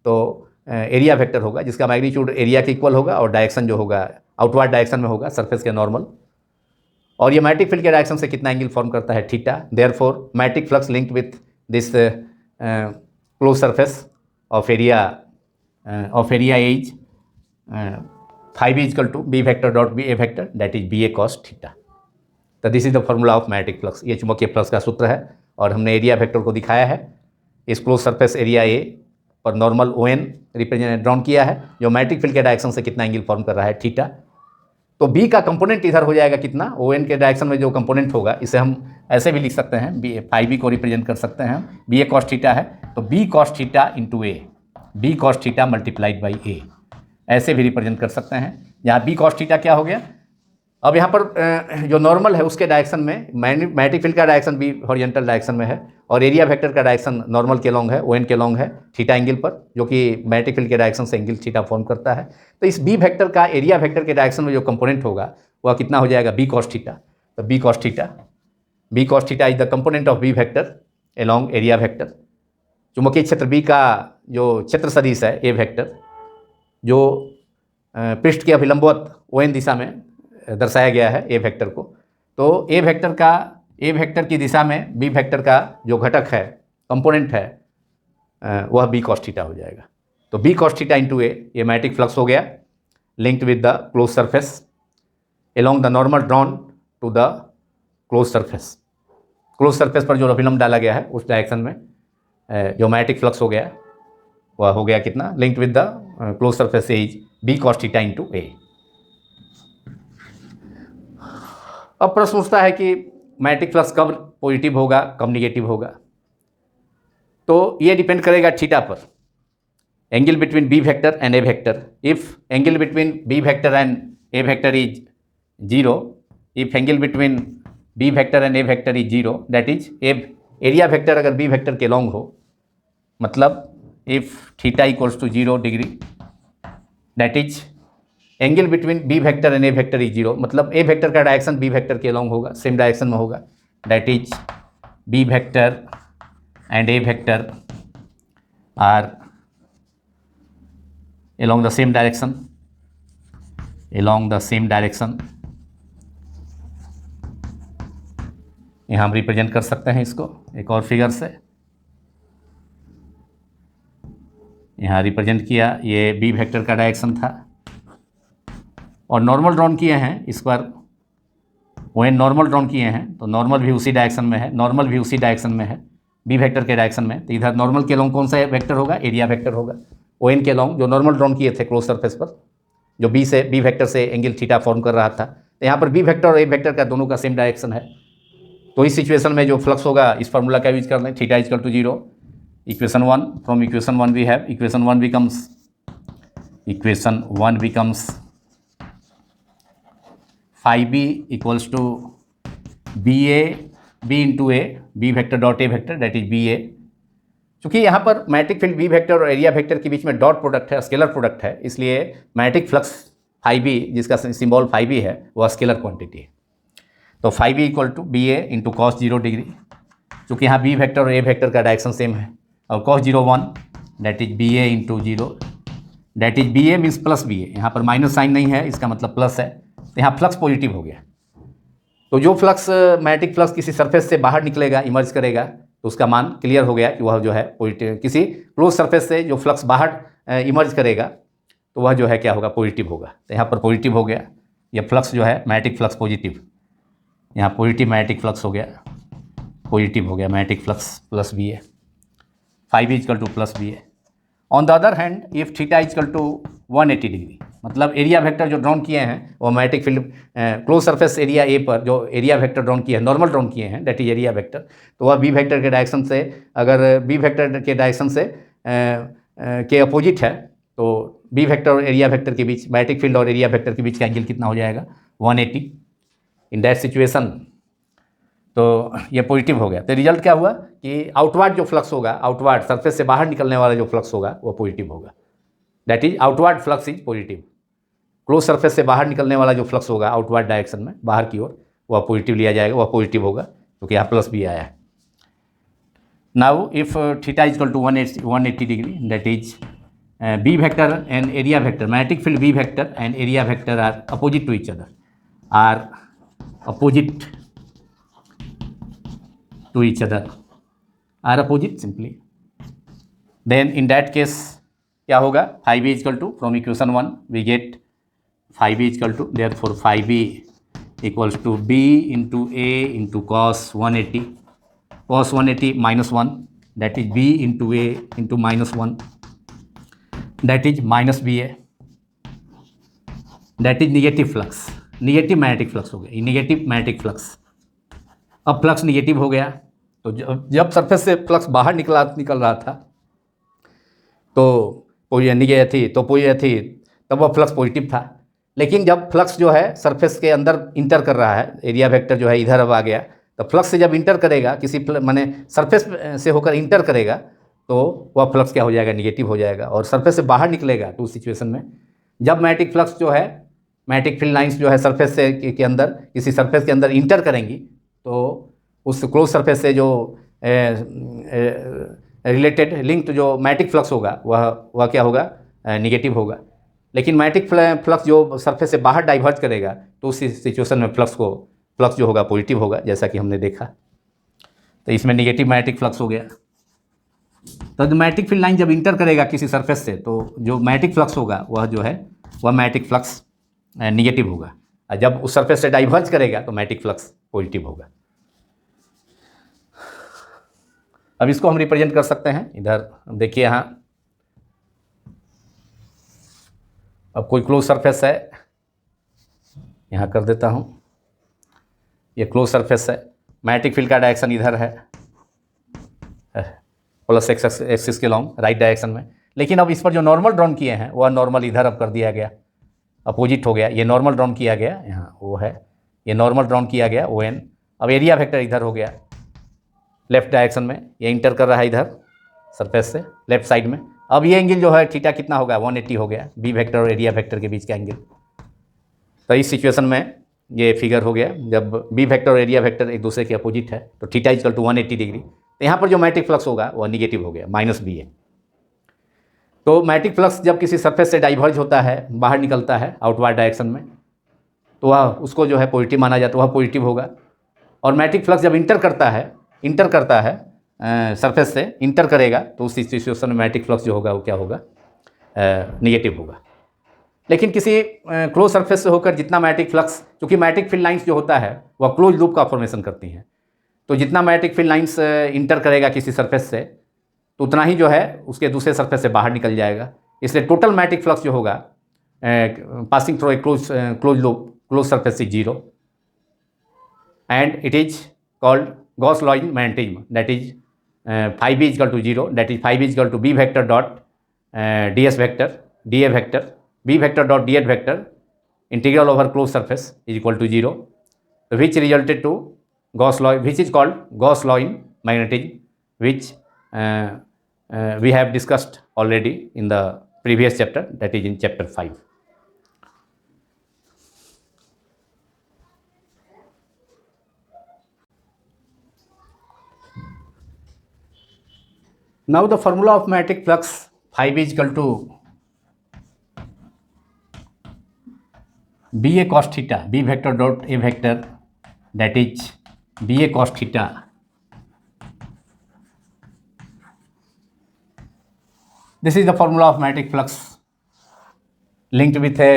तो एरिया वेक्टर होगा जिसका मैग्नीट्यूड एरिया के इक्वल होगा और डायरेक्शन जो होगा आउटवर्ड डायरेक्शन में होगा सरफेस के नॉर्मल। और ये मैग्नेटिक फील्ड के डायरेक्शन से कितना एंगल फॉर्म करता है, theta. Therefore magnetic flux linked with this close surface of area is phi is equal to B vector dot B A vector, that is B A cos theta. तो this is the formula of magnetic flux, ये चुंबकीय flux का सूत्र है। और हमने area vector को दिखाया है, इस क्लोज सरफेस एरिया ए पर normal O N represent drawn किया है जो मैग्नेटिक फील्ड के डायरेक्शन से कितना एंगल फॉर्म कर रहा है, थीटा। तो बी का कंपोनेंट इधर हो जाएगा कितना, ओ एन के डायरेक्शन में जो कंपोनेंट होगा, इसे हम ऐसे भी लिख सकते हैं, बी फाइव बी को रिप्रेजेंट कर सकते हैं, बी ए कॉस थीटा है तो B cos theta into A, B cos theta multiplied by A, ऐसे भी रिप्रेजेंट कर सकते हैं। यहाँ बी कॉस थीटा क्या हो गया, अब यहाँ पर जो नॉर्मल है उसके डायरेक्शन में मैग्नेटिक फील्ड का डायरेक्शन भी हॉरिजॉन्टल डायरेक्शन में है और एरिया वेक्टर का डायरेक्शन नॉर्मल के लॉन्ग है, ओ एन के लॉन्ग है थीटा एंगल पर, जो कि मैग्नेटिक फील्ड के डायरेक्शन से एंगल थीटा फॉर्म करता है। तो इस बी वेक्टर का एरिया वेक्टर के डायरेक्शन में जो कंपोनेंट होगा वह कितना हो जाएगा, बी कॉस थीटा। तो B cos theta is the component of B vector along area vector. चुंबकीय क्षेत्र बी का जो क्षेत्र सदिश है ए वेक्टर, जो पृष्ठ के अभिलंबवत ओ एन दिशा में दर्शाया गया है ए वेक्टर को, तो ए वेक्टर की दिशा में बी वेक्टर का जो घटक है, कंपोनेंट है, वह बी कॉस थीटा हो जाएगा। तो B cos theta into A, ये मैग्नेटिक फ्लक्स हो गया linked with the close surface along the normal drawn to the close surface. Close surface पर जो अभिलंब डाला गया है उस डायरेक्शन में जो मैग्नेटिक फ्लक्स हो गया वह हो गया कितना, linked with the close surface is B cos theta into A. अब प्रश्न उठता है कि मैग्नेटिक फ्लक्स कब पॉजिटिव होगा, कब निगेटिव होगा। तो ये डिपेंड करेगा थीटा पर, angle between B vector and A vector. If angle between B vector and A vector is zero, if angle between B vector and A vector is zero, that is area vector अगर B vector के along हो, मतलब if theta equals to 0 degree, that is angle between B vector and A vector is zero, मतलब A vector का direction B vector के along होगा, same direction में होगा, that is B vector and A vector are along the same direction, along the same direction। यहाँ हम represent कर सकते हैं इसको एक और फिगर से, यहाँ रिप्रेजेंट किया, ये बी वेक्टर का डायरेक्शन था और नॉर्मल ड्रॉन किए हैं इस पर, वो नॉर्मल ड्रॉन किए हैं तो नॉर्मल भी उसी डायरेक्शन में है, नॉर्मल भी उसी डायरेक्शन में है बी वेक्टर के डायरेक्शन में। तो इधर नॉर्मल के लॉन्ग कौन सा वेक्टर होगा, एरिया वेक्टर होगा। ओ एन के अलॉन्ग जो नॉर्मल ड्रॉन किए थे क्लोज सरफेस पर, जो बी वेक्टर से एंगल थीटा फॉर्म कर रहा था। तो यहाँ पर बी वेक्टर और ए वेक्टर का दोनों का सेम डायरेक्शन है। तो इस सिचुएशन में जो फ्लक्स होगा इस फार्मूला का यूज कर लें, theta equal to 0, equation 1, from equation 1 we have equation 1 becomes phi b equals to B into A B vector dot A vector that is B A. चूँकि यहाँ पर मैग्नेटिक फील्ड बी वेक्टर और area vector के बीच में dot product है, scalar product है, इसलिए मैग्नेटिक फ्लक्स phi b जिसका सिंबल phi b है वह स्केलर क्वांटिटी है। तो phi b equal to B A into cos 0 degree, चूँकि यहाँ बी वेक्टर और ए वेक्टर का डायरेक्शन सेम है, और cos 0 1 that is B A into 0 that is B A means plus B A. यहाँ पर माइनस साइन नहीं है, इसका मतलब प्लस है, तो यहाँ फ्लक्स पॉजिटिव हो गया। तो जो फ्लक्स मैग्नेटिक फ्लक्स किसी सरफेस से बाहर निकलेगा, इमर्ज करेगा, तो उसका मान क्लियर हो गया कि वह जो है पॉजिटिव। किसी क्लोज सरफेस से जो फ्लक्स बाहर इमर्ज करेगा तो वह जो है क्या होगा, पॉजिटिव होगा। तो यहाँ पर पॉजिटिव हो गया, यह फ्लक्स जो है मैग्नेटिक फ्लक्स पॉजिटिव, यहाँ पॉजिटिव मैग्नेटिक फ्लक्स हो गया, पॉजिटिव हो गया magnetic flux plus B A, phi b equal to plus B A. On the other hand if theta equal to 180 degree, मतलब एरिया वेक्टर जो drawn किए हैं वो magnetic field close surface area A पर जो area vector drawn किए हैं, normal drawn किए हैं दैट इज एरिया वेक्टर, तो वह बी वेक्टर के डायरेक्शन से, अगर बी वेक्टर के डायरेक्शन से के अपोजिट है तो बी वेक्टर और एरिया वेक्टर के बीच, मैग्नेटिक फील्ड और एरिया वेक्टर के बीच का एंगल कितना हो जाएगा, 180। इन दैट सिचुएशन तो ये पॉजिटिव हो गया। तो रिजल्ट क्या हुआ कि आउटवर्ड जो फ्लक्स होगा, आउटवर्ड सरफेस से बाहर निकलने वाला जो फ्लक्स होगा वो पॉजिटिव होगा, that is outward flux is positive. Close surface से बाहर निकलने वाला जो फ्लक्स होगा आउटवर्ड डायरेक्शन में, बाहर की ओर, वह पॉजिटिव लिया जाएगा, वह पॉजिटिव होगा क्योंकि यहाँ प्लस भी आया है। Now if theta equal to 180 degree that is B vector and area vector, magnetic field B vector and area vector are opposite to each other, are opposite to each other, are opposite simply, then in that case क्या होगा, phi b equal to, from equation 1 we get phi b equal to, therefore phi b equals to b into a into cos 180 minus 1 that is b into a into minus 1 that is minus B A, that is negative flux, negative magnetic flux हो गया, negative magnetic flux. अब flux negative हो गया, तो जब surface से flux बाहर निकल रहा था तो तब वह फ्लक्स पॉजिटिव था। लेकिन जब फ्लक्स जो है सरफेस के अंदर इंटर कर रहा है, एरिया वेक्टर जो है इधर अब आ गया, तो फ्लक्स से जब इंटर करेगा, किसी माने सरफेस से होकर इंटर करेगा तो वह फ्लक्स क्या हो जाएगा, निगेटिव हो जाएगा। और सरफेस से बाहर निकलेगा तो उस सिचुएशन में जब मैग्नेटिक फ्लक्स जो है, मैग्नेटिक फील्ड लाइंस जो है सरफेस से के अंदर, किसी सरफेस के अंदर इंटर करेंगी तो उस क्लोज सरफेस से जो रिलेटेड लिंक्ड जो मैग्नेटिक फ्लक्स होगा वह क्या होगा, निगेटिव होगा। लेकिन मैग्नेटिक फ्लक्स जो सरफेस से बाहर डाइवर्ज करेगा तो उस सिचुएशन में फ्लक्स जो होगा पॉजिटिव होगा, जैसा कि हमने देखा। तो इसमें निगेटिव मैग्नेटिक फ्लक्स हो गया। तो मैग्नेटिक फील्ड लाइन जब इंटर करेगा किसी सरफेस से तो जो मैग्नेटिक फ्लक्स होगा वह जो है वह मैग्नेटिक फ्लक्स निगेटिव होगा, और जब उस सरफेस से डाइवर्ज करेगा तो मैग्नेटिक फ्लक्स पॉजिटिव होगा। अब इसको हम रिप्रेजेंट कर सकते हैं, इधर देखिए यहाँ अब कोई क्लोज सरफेस है, यहाँ कर देता हूँ, ये क्लोज सरफेस है, मैग्नेटिक फील्ड का डायरेक्शन इधर है प्लस एक्सिस के लॉन्ग राइट डायरेक्शन में। लेकिन अब इस पर जो नॉर्मल ड्रॉन किए हैं वह नॉर्मल इधर अब कर दिया गया, अपोजिट हो गया। ये नॉर्मल ड्रॉन किया गया, यहाँ वो है, ये नॉर्मल ड्रॉन किया गया ओ एन। अब एरिया वेक्टर इधर हो गया लेफ्ट डायरेक्शन में, ये इंटर कर रहा है इधर सरफेस से लेफ्ट साइड में। अब ये एंगल जो है थीटा कितना होगा, 180 हो गया, बी वेक्टर और एरिया वेक्टर के बीच का एंगल। तो इस सिचुएशन में ये फिगर हो गया, जब बी वेक्टर और एरिया वेक्टर एक दूसरे के अपोजिट है तो थीटा इक्वल टू 180 डिग्री। तो यहाँ पर जो मैग्नेटिक फ्लक्स होगा वह निगेटिव हो गया, माइनस बी है। तो मैग्नेटिक फ्लक्स जब किसी सरफेस से डाइवर्ज होता है, बाहर निकलता है आउटवर्ड डायरेक्शन में, तो वह उसको जो है पॉजिटिव माना जाता है, वह पॉजिटिव होगा। और मैग्नेटिक फ्लक्स जब इंटर करता है सरफेस से इंटर करेगा तो उस सिचुएशन में मैग्नेटिक फ्लक्स जो होगा वो क्या होगा, निगेटिव होगा। लेकिन किसी क्लोज सरफेस से होकर जितना मैग्नेटिक फ्लक्स, क्योंकि मैग्नेटिक फील्ड लाइंस जो होता है वह क्लोज लूप का फॉर्मेशन करती हैं, तो जितना मैग्नेटिक फील्ड लाइंस इंटर करेगा किसी सरफेस से तो उतना ही जो है उसके दूसरे सरफेस से बाहर निकल जाएगा। इसलिए टोटल मैग्नेटिक फ्लक्स जो होगा passing through a close loop close surface is zero, and it is called Gauss law in magnetism, that is phi b is equal to 0, that is phi b is equal to b vector dot ds vector dA vector b vector dot dS vector integral over closed surface is equal to 0, which resulted to Gauss law, which is called Gauss law in magnetism, which we have discussed already in the previous chapter, that is in chapter 5. Now the formula of magnetic flux phi b is equal to ba cos theta, b vector dot a vector, that is ba cos theta this is the formula of magnetic flux linked with a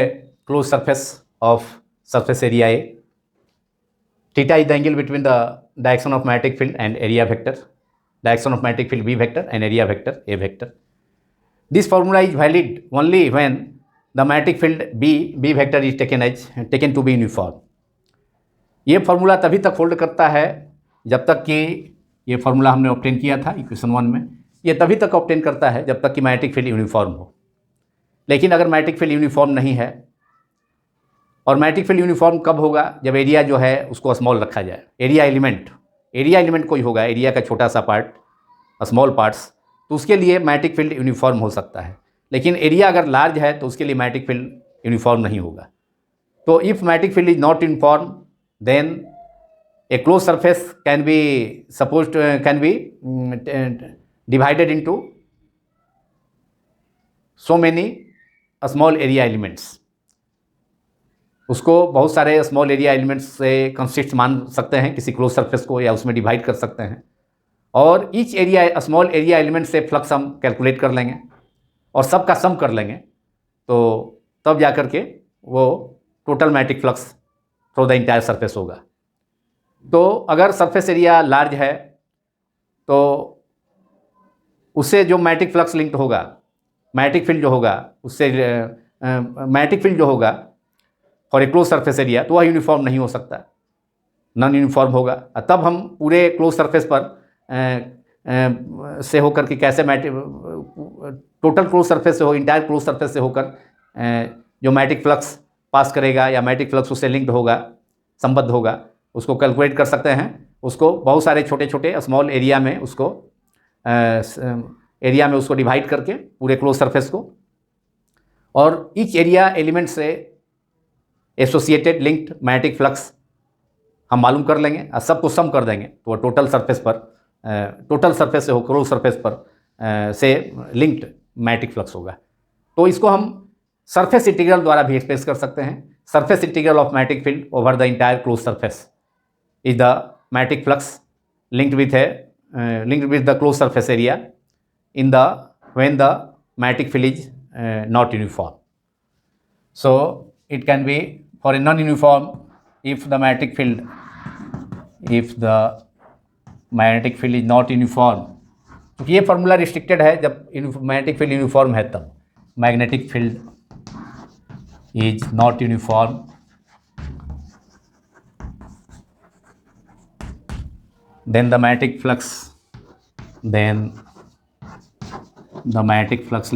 closed surface of surface area A. Theta is the angle between the direction of magnetic field and area vector, direction of magnetic field B vector and area vector A vector. This formula is valid only when the magnetic field B vector is taken to be uniform. ये formula तभी तक hold करता है जब तक कि ये formula हमने ऑब्टेन किया था इक्वेशन 1 में, ये तभी तक ऑब्टेन करता है जब तक कि मैग्नेटिक फील्ड यूनिफॉर्म हो। लेकिन अगर मैग्नेटिक फील्ड यूनिफॉर्म नहीं है, और मैग्नेटिक फील्ड यूनिफॉर्म कब होगा, जब एरिया जो है उसको स्मॉल रखा जाए, एरिया एलिमेंट कोई होगा, एरिया का छोटा सा पार्ट, स्मॉल पार्ट्स, तो उसके लिए मैग्नेटिक फील्ड यूनिफॉर्म हो सकता है। लेकिन एरिया अगर लार्ज है तो उसके लिए मैग्नेटिक फील्ड यूनिफॉर्म नहीं होगा। तो if magnetic field is not uniform, then a close surface can be divided into so many small area elements. उसको बहुत सारे स्मॉल एरिया एलिमेंट्स से कंसिस्ट मान सकते हैं किसी क्लोज सरफेस को, या उसमें डिवाइड कर सकते हैं, और each area small area element से फ्लक्स हम कैलकुलेट कर लेंगे और सबका सम कर लेंगे, तो तब जा कर के वो total magnetic flux through the entire surface होगा। तो अगर सरफेस एरिया लार्ज है तो उससे जो मैग्नेटिक फ्लक्स लिंक्ड होगा, मैग्नेटिक फील्ड जो होगा उससे मैग्नेटिक फील्ड जो होगा for a close surface area, तो वह यूनिफॉर्म नहीं हो सकता, नॉन यूनिफॉर्म होगा। तब हम पूरे क्लोज सरफेस पर से होकर के कैसे टोटल क्लोज सरफेस से हो, इंटायर क्लोज सरफेस से होकर जो मैग्नेटिक फ्लक्स पास करेगा या मैग्नेटिक फ्लक्स उससे लिंक्ड होगा, संबद्ध होगा, उसको कैलकुलेट कर सकते हैं। उसको बहुत सारे छोटे छोटे स्मॉल एरिया में उसको डिवाइड करके पूरे क्लोज सरफेस को, और ईच एरिया एलिमेंट से एसोसिएटेड लिंक्ड मैग्नेटिक फ्लक्स हम मालूम कर लेंगे और सबको सम कर देंगे, तो वो टोटल सरफेस से हो, क्लोज सरफेस पर से लिंक्ड मैग्नेटिक फ्लक्स होगा। तो इसको हम सरफेस इंटीग्रल द्वारा भी एक्सप्रेस कर सकते हैं। Surface integral of magnetic field over the entire close surface is the magnetic flux linked with the closed surface area when the magnetic field is not uniform. So it can be for a non-uniform if the magnetic field is not uniform. तो ये formula restricted है जब magnetic field uniform है, तब magnetic field is not uniform, then the magnetic flux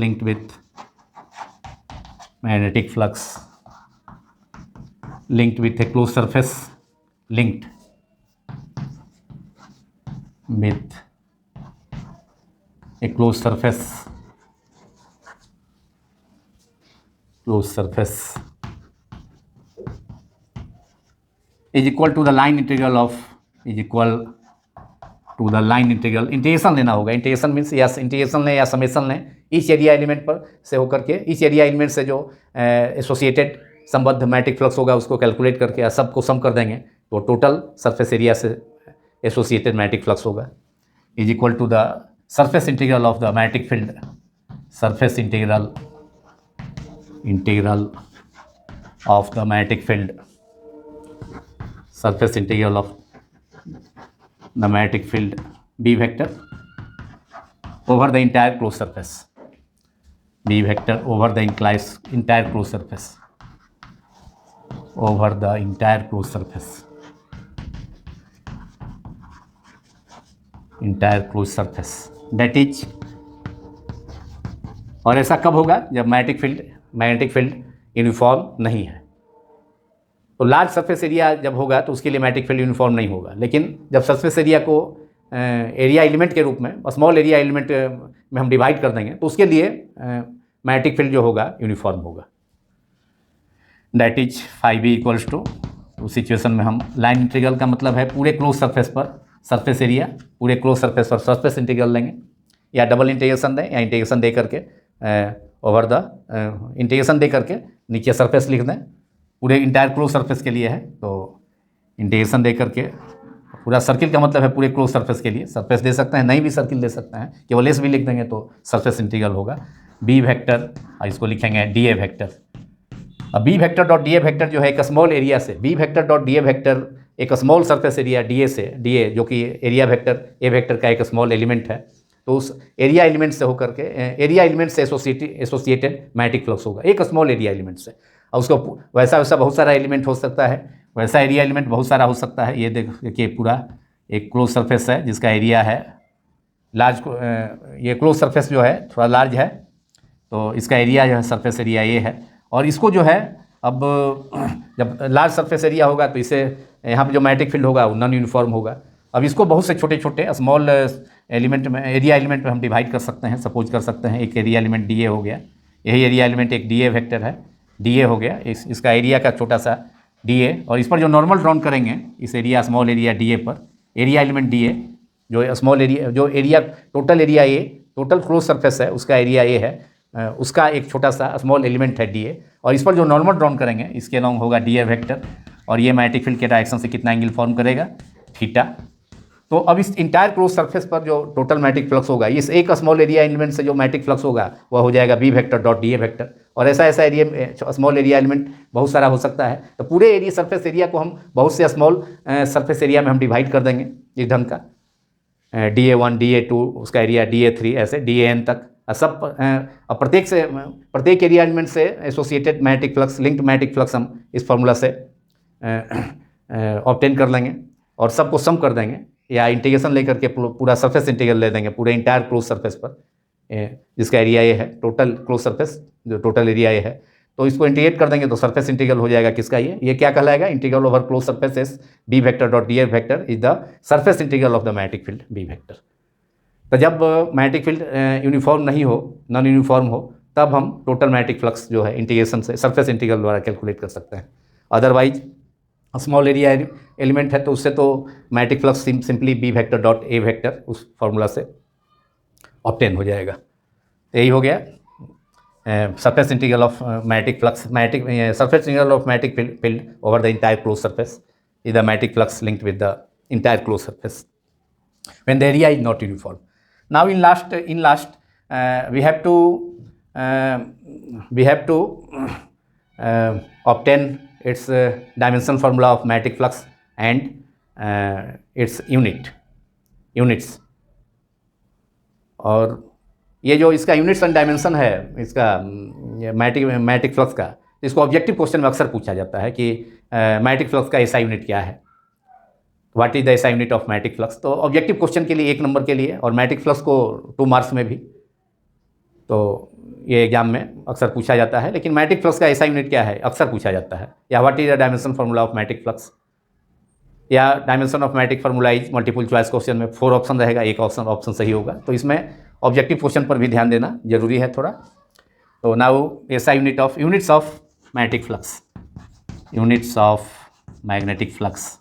linked with a closed surface is equal to the line integral of integration लेना होगा। Integration means या integration लें या समेशन लें, ईच एरिया एलिमेंट पर से होकर के ईच एरिया एलिमेंट से जो एसोसिएटेड संबद्ध मैग्नेटिक फ्लक्स होगा उसको कैलकुलेट करके सबको सम कर देंगे, तो टोटल सरफेस एरिया से एसोसिएटेड मैग्नेटिक फ्लक्स होगा is equal to the surface integral of the magnetic field, surface integral of the magnetic field, surface integral of the magnetic field B vector over the entire closed surface. B vector over the entire closed surface, over the entire closed surface, entire closed surface, that is, और ऐसा कब होगा जब magnetic field uniform नहीं है। तो large surface area जब होगा तो उसके लिए मैग्नेटिक फील्ड यूनिफॉर्म नहीं होगा, लेकिन जब सरफेस एरिया को एरिया एलिमेंट के रूप में, स्मॉल एरिया एलिमेंट में हम डिवाइड कर देंगे तो उसके लिए मैग्नेटिक फील्ड जो होगा यूनिफॉर्म होगा। That is phi B equals to, उस सिचुएशन में हम लाइन इंटीग्रल का मतलब है पूरे क्लोज सरफेस पर सरफेस एरिया, पूरे क्लोज सरफेस पर सरफेस इंटीग्रल लेंगे, या डबल इंटीग्रेशन दें या इंटीग्रेशन दे करके ओवर द इंटीग्रेशन दे करके नीचे सरफेस लिख दें, पूरे इंटायर क्लोज सरफेस के लिए है। तो इंटीग्रेशन दे करके पूरा सर्किल का मतलब है पूरे क्लोज सरफेस के लिए, सरफेस दे सकते हैं, नहीं भी सर्किल दे सकते हैं, केवल एस भी लिख देंगे तो सरफेस इंटीग्रल होगा। बी वेक्टर, इसको लिखेंगे डी ए वेक्टर। अब B vector dot D A vector जो है एक स्मॉल एरिया से, B vector dot D A vector एक small surface area D A से, डी ए जो कि एरिया वेक्टर ए वेक्टर का एक स्मॉल एलिमेंट है, तो उस एरिया एलिमेंट से होकर के एरिया एलिमेंट से एसोसिएटेड मैग्नेटिक फ्लक्स होगा, एक स्मॉल एरिया एलिमेंट से। और उसको वैसा बहुत सारा एलिमेंट हो सकता है, वैसा एरिया एलिमेंट बहुत सारा हो सकता है। ये देखिए पूरा एक क्लोज सरफेस है जिसका एरिया है लार्ज, ये क्लोज सरफेस जो है थोड़ा लार्ज है, तो इसका एरिया जो है सरफेस एरिया ये है। और इसको जो है अब जब लार्ज सरफेस एरिया होगा तो इसे यहाँ पे जो मैग्नेटिक फील्ड होगा वो नॉन यूनिफॉर्म होगा। अब इसको बहुत से छोटे छोटे स्मॉल एलिमेंट में, एरिया एलिमेंट में हम डिवाइड कर सकते हैं। सपोज कर सकते हैं एक एरिया एलिमेंट डी ए हो गया, यही एरिया एलिमेंट एक डी ए वेक्टर है, डी ए हो गया, इसका एरिया का छोटा सा डी ए, और इस पर जो नॉर्मल ड्रॉन करेंगे इस एरिया स्मॉल एरिया डी ए पर, एरिया एलिमेंट डी ए जो स्मॉल एरिया, जो area total area A, total close surface है उसका एरिया ए है, उसका एक छोटा सा स्मॉल एलिमेंट है डी ए, और इस पर जो नॉर्मल ड्रॉन करेंगे इसके अलॉन्ग होगा डी ए वेक्टर, और ये मैग्नेटिक फील्ड के डायरेक्शन से कितना एंगल फॉर्म करेगा, थीटा। तो अब इस इंटायर क्लोज सरफेस पर जो टोटल मैग्नेटिक फ्लक्स होगा, इस एक स्मॉल एरिया एलिमेंट से जो मैग्नेटिक फ्लक्स होगा वह हो जाएगा B vector dot D A vector. और ऐसा एरिया स्मॉल एरिया एलिमेंट बहुत सारा हो सकता है, तो पूरे एरिया सरफेस एरिया को हम बहुत से स्मॉल सरफेस एरिया में हम डिवाइड कर देंगे इस ढंग का, DA1 DA2 उसका एरिया DA3 ऐसे DAN तक सब, प्रत्येक एरिया एलिमेंट से associated magnetic flux, linked magnetic flux हम इस फार्मूला से ऑब्टेन कर लेंगे और सबको सम कर देंगे, या इंटीग्रेशन लेकर के पूरा सरफेस इंटीग्रल ले देंगे पूरे इंटायर क्लोज सरफेस पर, जिसका एरिया ये है, टोटल क्लोज सरफेस जो टोटल एरिया ये है, तो इसको इंटीग्रेट कर देंगे तो सरफेस इंटीग्रल हो जाएगा किसका, ये क्या कहलाएगा, integral over close surface S B vector dot D A vector is the surface integral of the magnetic field B vector. तो जब मैग्नेटिक फील्ड यूनिफॉर्म नहीं हो, नॉन यूनिफॉर्म हो, तब हम टोटल मैग्नेटिक फ्लक्स जो है इंटीग्रेशन से सरफेस इंटीग्रल द्वारा कैलकुलेट कर सकते हैं। अदरवाइज स्मॉल एरिया एलिमेंट है तो उससे तो magnetic flux simply B vector dot A vector उस फार्मूला से ऑब्टेन हो जाएगा। यही हो गया surface integral of magnetic flux, surface integral of magnetic field over the entire close surface is the magnetic flux linked with the entire closed surface when the area is not uniform. Now in last we have to obtain its dimensional formula of magnetic flux and its units. और ये जो इसका units and dimension है इसका magnetic flux का, इसको objective question में अक्सर पूछा जाता है कि मैग्नेटिक फ्लक्स का एसआई यूनिट क्या है, what is the SI unit of magnetic flux. तो ऑब्जेक्टिव क्वेश्चन के लिए 1 नंबर के लिए, और मैग्नेटिक फ्लक्स को 2 मार्क्स में भी, तो ये एग्जाम में अक्सर पूछा जाता है। लेकिन मैग्नेटिक फ्लक्स का एसआई यूनिट क्या है अक्सर पूछा जाता है, या what is the dimension formula of magnetic flux, या dimension of magnetic formula is multiple choice question में 4 ऑप्शन रहेगा, एक ऑप्शन सही होगा। तो इसमें ऑब्जेक्टिव क्वेश्चन पर भी ध्यान देना जरूरी है थोड़ा। तो now SI units of magnetic flux, units of magnetic flux.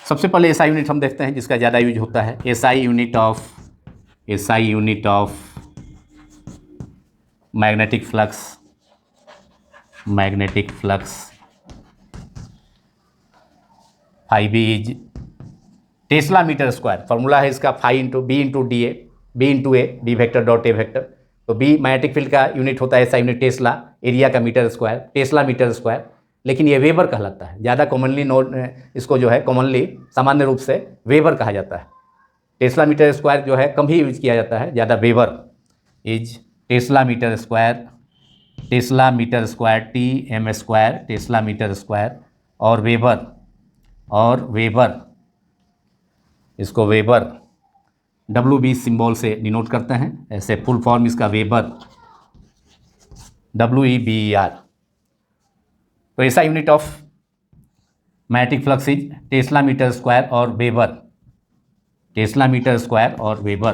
सबसे पहले एसआई यूनिट हम देखते हैं जिसका ज़्यादा यूज होता है, SI unit of magnetic flux phi B is tesla metre square. Formula है इसका phi into B into D A, B into A, B vector dot A vector. तो बी मैग्नेटिक फील्ड का यूनिट होता है SI unit tesla, area का metre square, tesla metre square, लेकिन ये weber कहलाता है ज़्यादा कॉमनली। इसको जो है कॉमनली सामान्य रूप से वेबर कहा जाता है। टेस्ला मीटर स्क्वायर जो है कम ही यूज किया जाता है, ज़्यादा weber is tesla metre square, tesla metre square, TM square, tesla metre square, और वेबर इसको वेबर WB सिंबल से डिनोट करते हैं, ऐसे फुल फॉर्म इसका वेबर WEBER। तो ऐसा unit of magnetic flux is tesla metre square और वेबर, टेस्ला मीटर स्क्वायर और वेबर।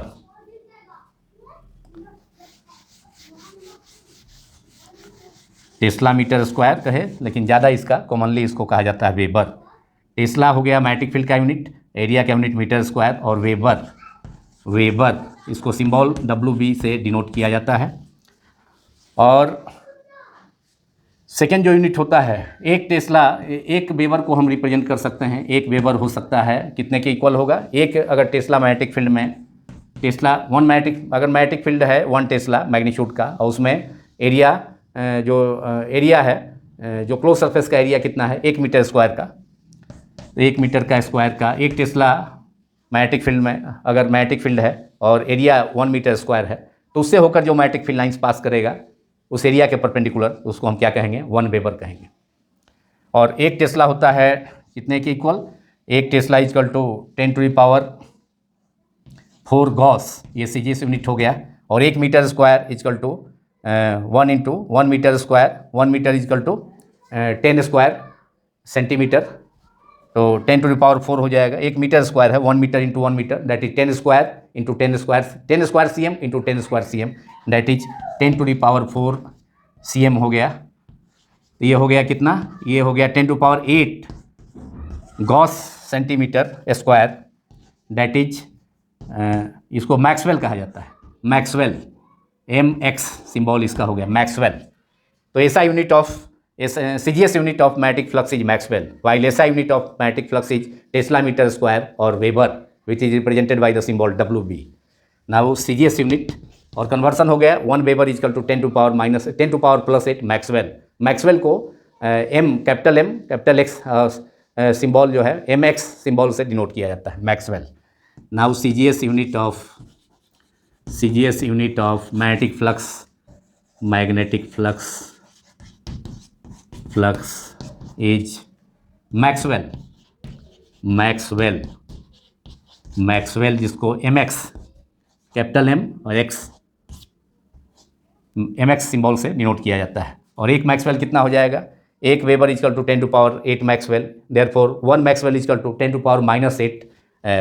टेस्ला मीटर स्क्वायर कहे, लेकिन ज़्यादा इसका कॉमनली इसको कहा जाता है वेबर। टेस्ला हो गया मैग्नेटिक फील्ड का यूनिट, एरिया का यूनिट मीटर स्क्वायर, और वेबर इसको सिंबल WB से डिनोट किया जाता है। और सेकेंड जो यूनिट होता है, एक वेबर को हम रिप्रेजेंट कर सकते हैं। एक वेबर हो सकता है कितने के इक्वल होगा, एक अगर टेस्ला मैग्नेटिक फील्ड में, टेस्ला अगर मैग्नेटिक फील्ड है 1 टेस्ला मैग्नीट्यूड का, और उसमें एरिया एरिया है जो क्लोज सरफेस का एरिया कितना है 1 मीटर स्क्वायर का, 1 मीटर का स्क्वायर का एक टेस्ला मैग्नेटिक फील्ड में अगर मैग्नेटिक फील्ड है और एरिया 1 मीटर स्क्वायर है, तो उससे होकर जो मैग्नेटिक फील्ड लाइंस पास करेगा उस एरिया के परपेंडिकुलर, उसको हम क्या कहेंगे 1 वेबर कहेंगे। और एक टेस्ला होता है कितने के इक्वल, एक टेस्ला इक्वल टू 10⁴ गॉस, ये सीजीएस यूनिट हो गया। और 1 metre square equal to 1 into 1 metre square, 1 metre equal to 10 square centimetre, तो 10⁴ हो जाएगा। 1 मीटर स्क्वायर है 1 metre into 1 metre, that is 10 square into 10 square CM into 10 square CM, that is 10⁴ CM हो गया। तो ये हो गया कितना, ये हो गया 10⁸ gauss centimetre square, that is इसको मैक्सवेल कहा जाता है, मैक्सवेल MX सिंबल इसका हो गया मैक्सवेल। तो ऐसा unit of CGS unit of magnetic flux is Maxwell, while SI unit of magnetic flux is tesla metre square और weber, which is represented by the symbol WB। Now CGS unit और conversion हो गया 1 weber is equal to 10⁻+8 Maxwell. Maxwell को capital X symbol जो है MX symbol से denote किया जाता है, Maxwell. Now CGS unit of magnetic flux is Maxwell, जिसको MX कैपिटल M और X MX सिंबल से डिनोट किया जाता है। और एक मैक्सवेल कितना हो जाएगा, 1 weber is equal to 10⁸ maxwell, therefore 1 maxwell equal to 10⁻⁻8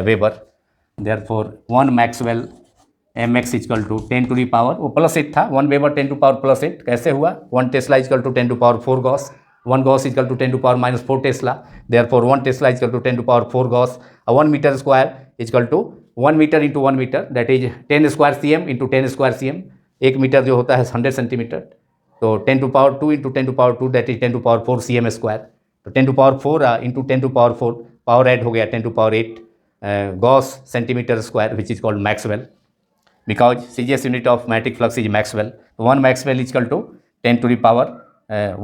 weber, therefore 1 maxwell MX equal to 10⁻, वो +8 था, 1 वेबर 10⁻+8 कैसे हुआ, 1 tesla equal to 10⁻4 gauss, 1 gauss equal to 10⁻⁻4 tesla, therefore 1 tesla equal to 10⁻4 gauss, 1 metre square equal to 1 metre into 1 metre, that is 10 square CM into 10 square CM। 1 metre जो होता है 100 centimetre, तो 10⁻² into 10⁻², that is 10⁻4 CM square. तो 10⁻4 into 10⁻4 power add हो गया 10⁸ gauss centimetre square, which is called Maxwell, because CGS unit of magnetic flux is Maxwell. So 1 Maxwell is equal to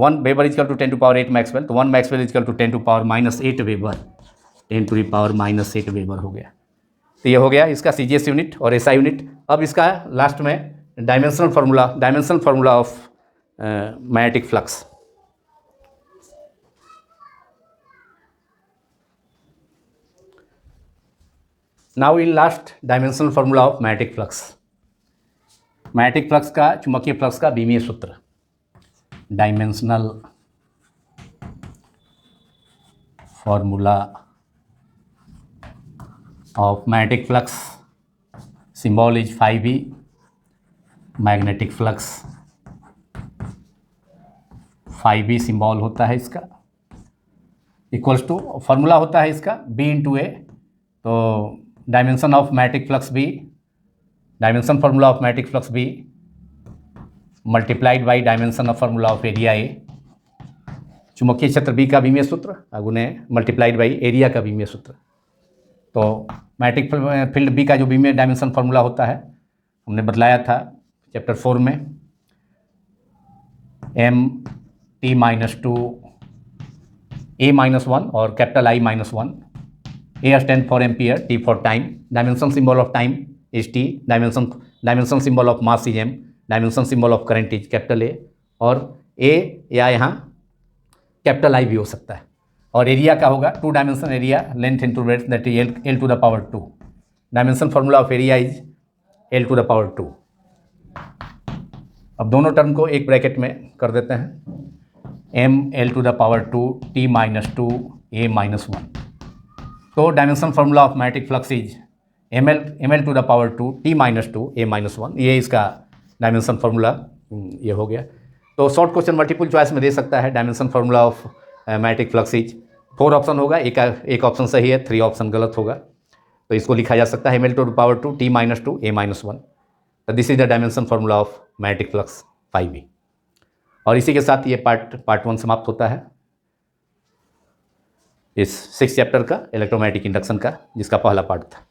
1 Weber is equal to 10⁸ Maxwell, तो 1 Maxwell is equal to 10⁻⁻8 Weber, 10⁻⁻8 Weber हो गया। तो ये हो गया इसका CGS unit और SI unit. अब इसका लास्ट में dimensional formula of magnetic flux. Now in last dimensional formula of magnetic flux का चुंबकीय फ्लक्स का बीमीय सूत्र, dimensional formula of magnetic flux, symbol is φB, magnetic flux φB symbol होता है इसका, इक्वल्स टू फार्मूला होता है इसका B इंटू A, तो dimension of magnetic flux B, dimension formula of magnetic flux B multiplied by dimension of formula of area A, चुंबकीय क्षेत्र B का बीमीय सूत्र अगुने मल्टीप्लाइड बाई एरिया का बीमीय सूत्र। तो मैग्नेटिक फील्ड B का जो बीमीय डायमेंशन फार्मूला होता है हमने बतलाया था चैप्टर 4 में, MT-2 A-1 और capital I-1 A stands for ampere, T for time, dimension symbol of time is T, dimension symbol of mass is M, dimension symbol of current is capital A, और A या यहाँ capital I भी हो सकता है, और area का होगा 2 dimension area, length into breadth, that is L to the power 2. Dimension formula of area is L to the power 2. अब दोनों टर्म को एक ब्रैकेट में कर देते हैं, m L to the power 2 T minus 2 A minus 1. तो dimension formula of magnetic flux is ml to the power 2 T minus 2 A minus 1. ये इसका डायमेंशन फार्मूला ये हो गया. तो शॉर्ट क्वेश्चन मल्टीपल चॉइस में दे सकता है. Dimension formula of magnetic flux is 4 option होगा, एक ऑप्शन सही है, 3 ऑप्शन गलत होगा. तो इसको लिखा जा सकता है ml to the power 2 T minus 2 A minus 1. तो this is the dimension formula of magnetic flux 5e. और इसी के साथ ये पार्ट 1 समाप्त होता है इस 6th चैप्टर का, इलेक्ट्रोमैग्नेटिक इंडक्शन का, जिसका पहला पार्ट था.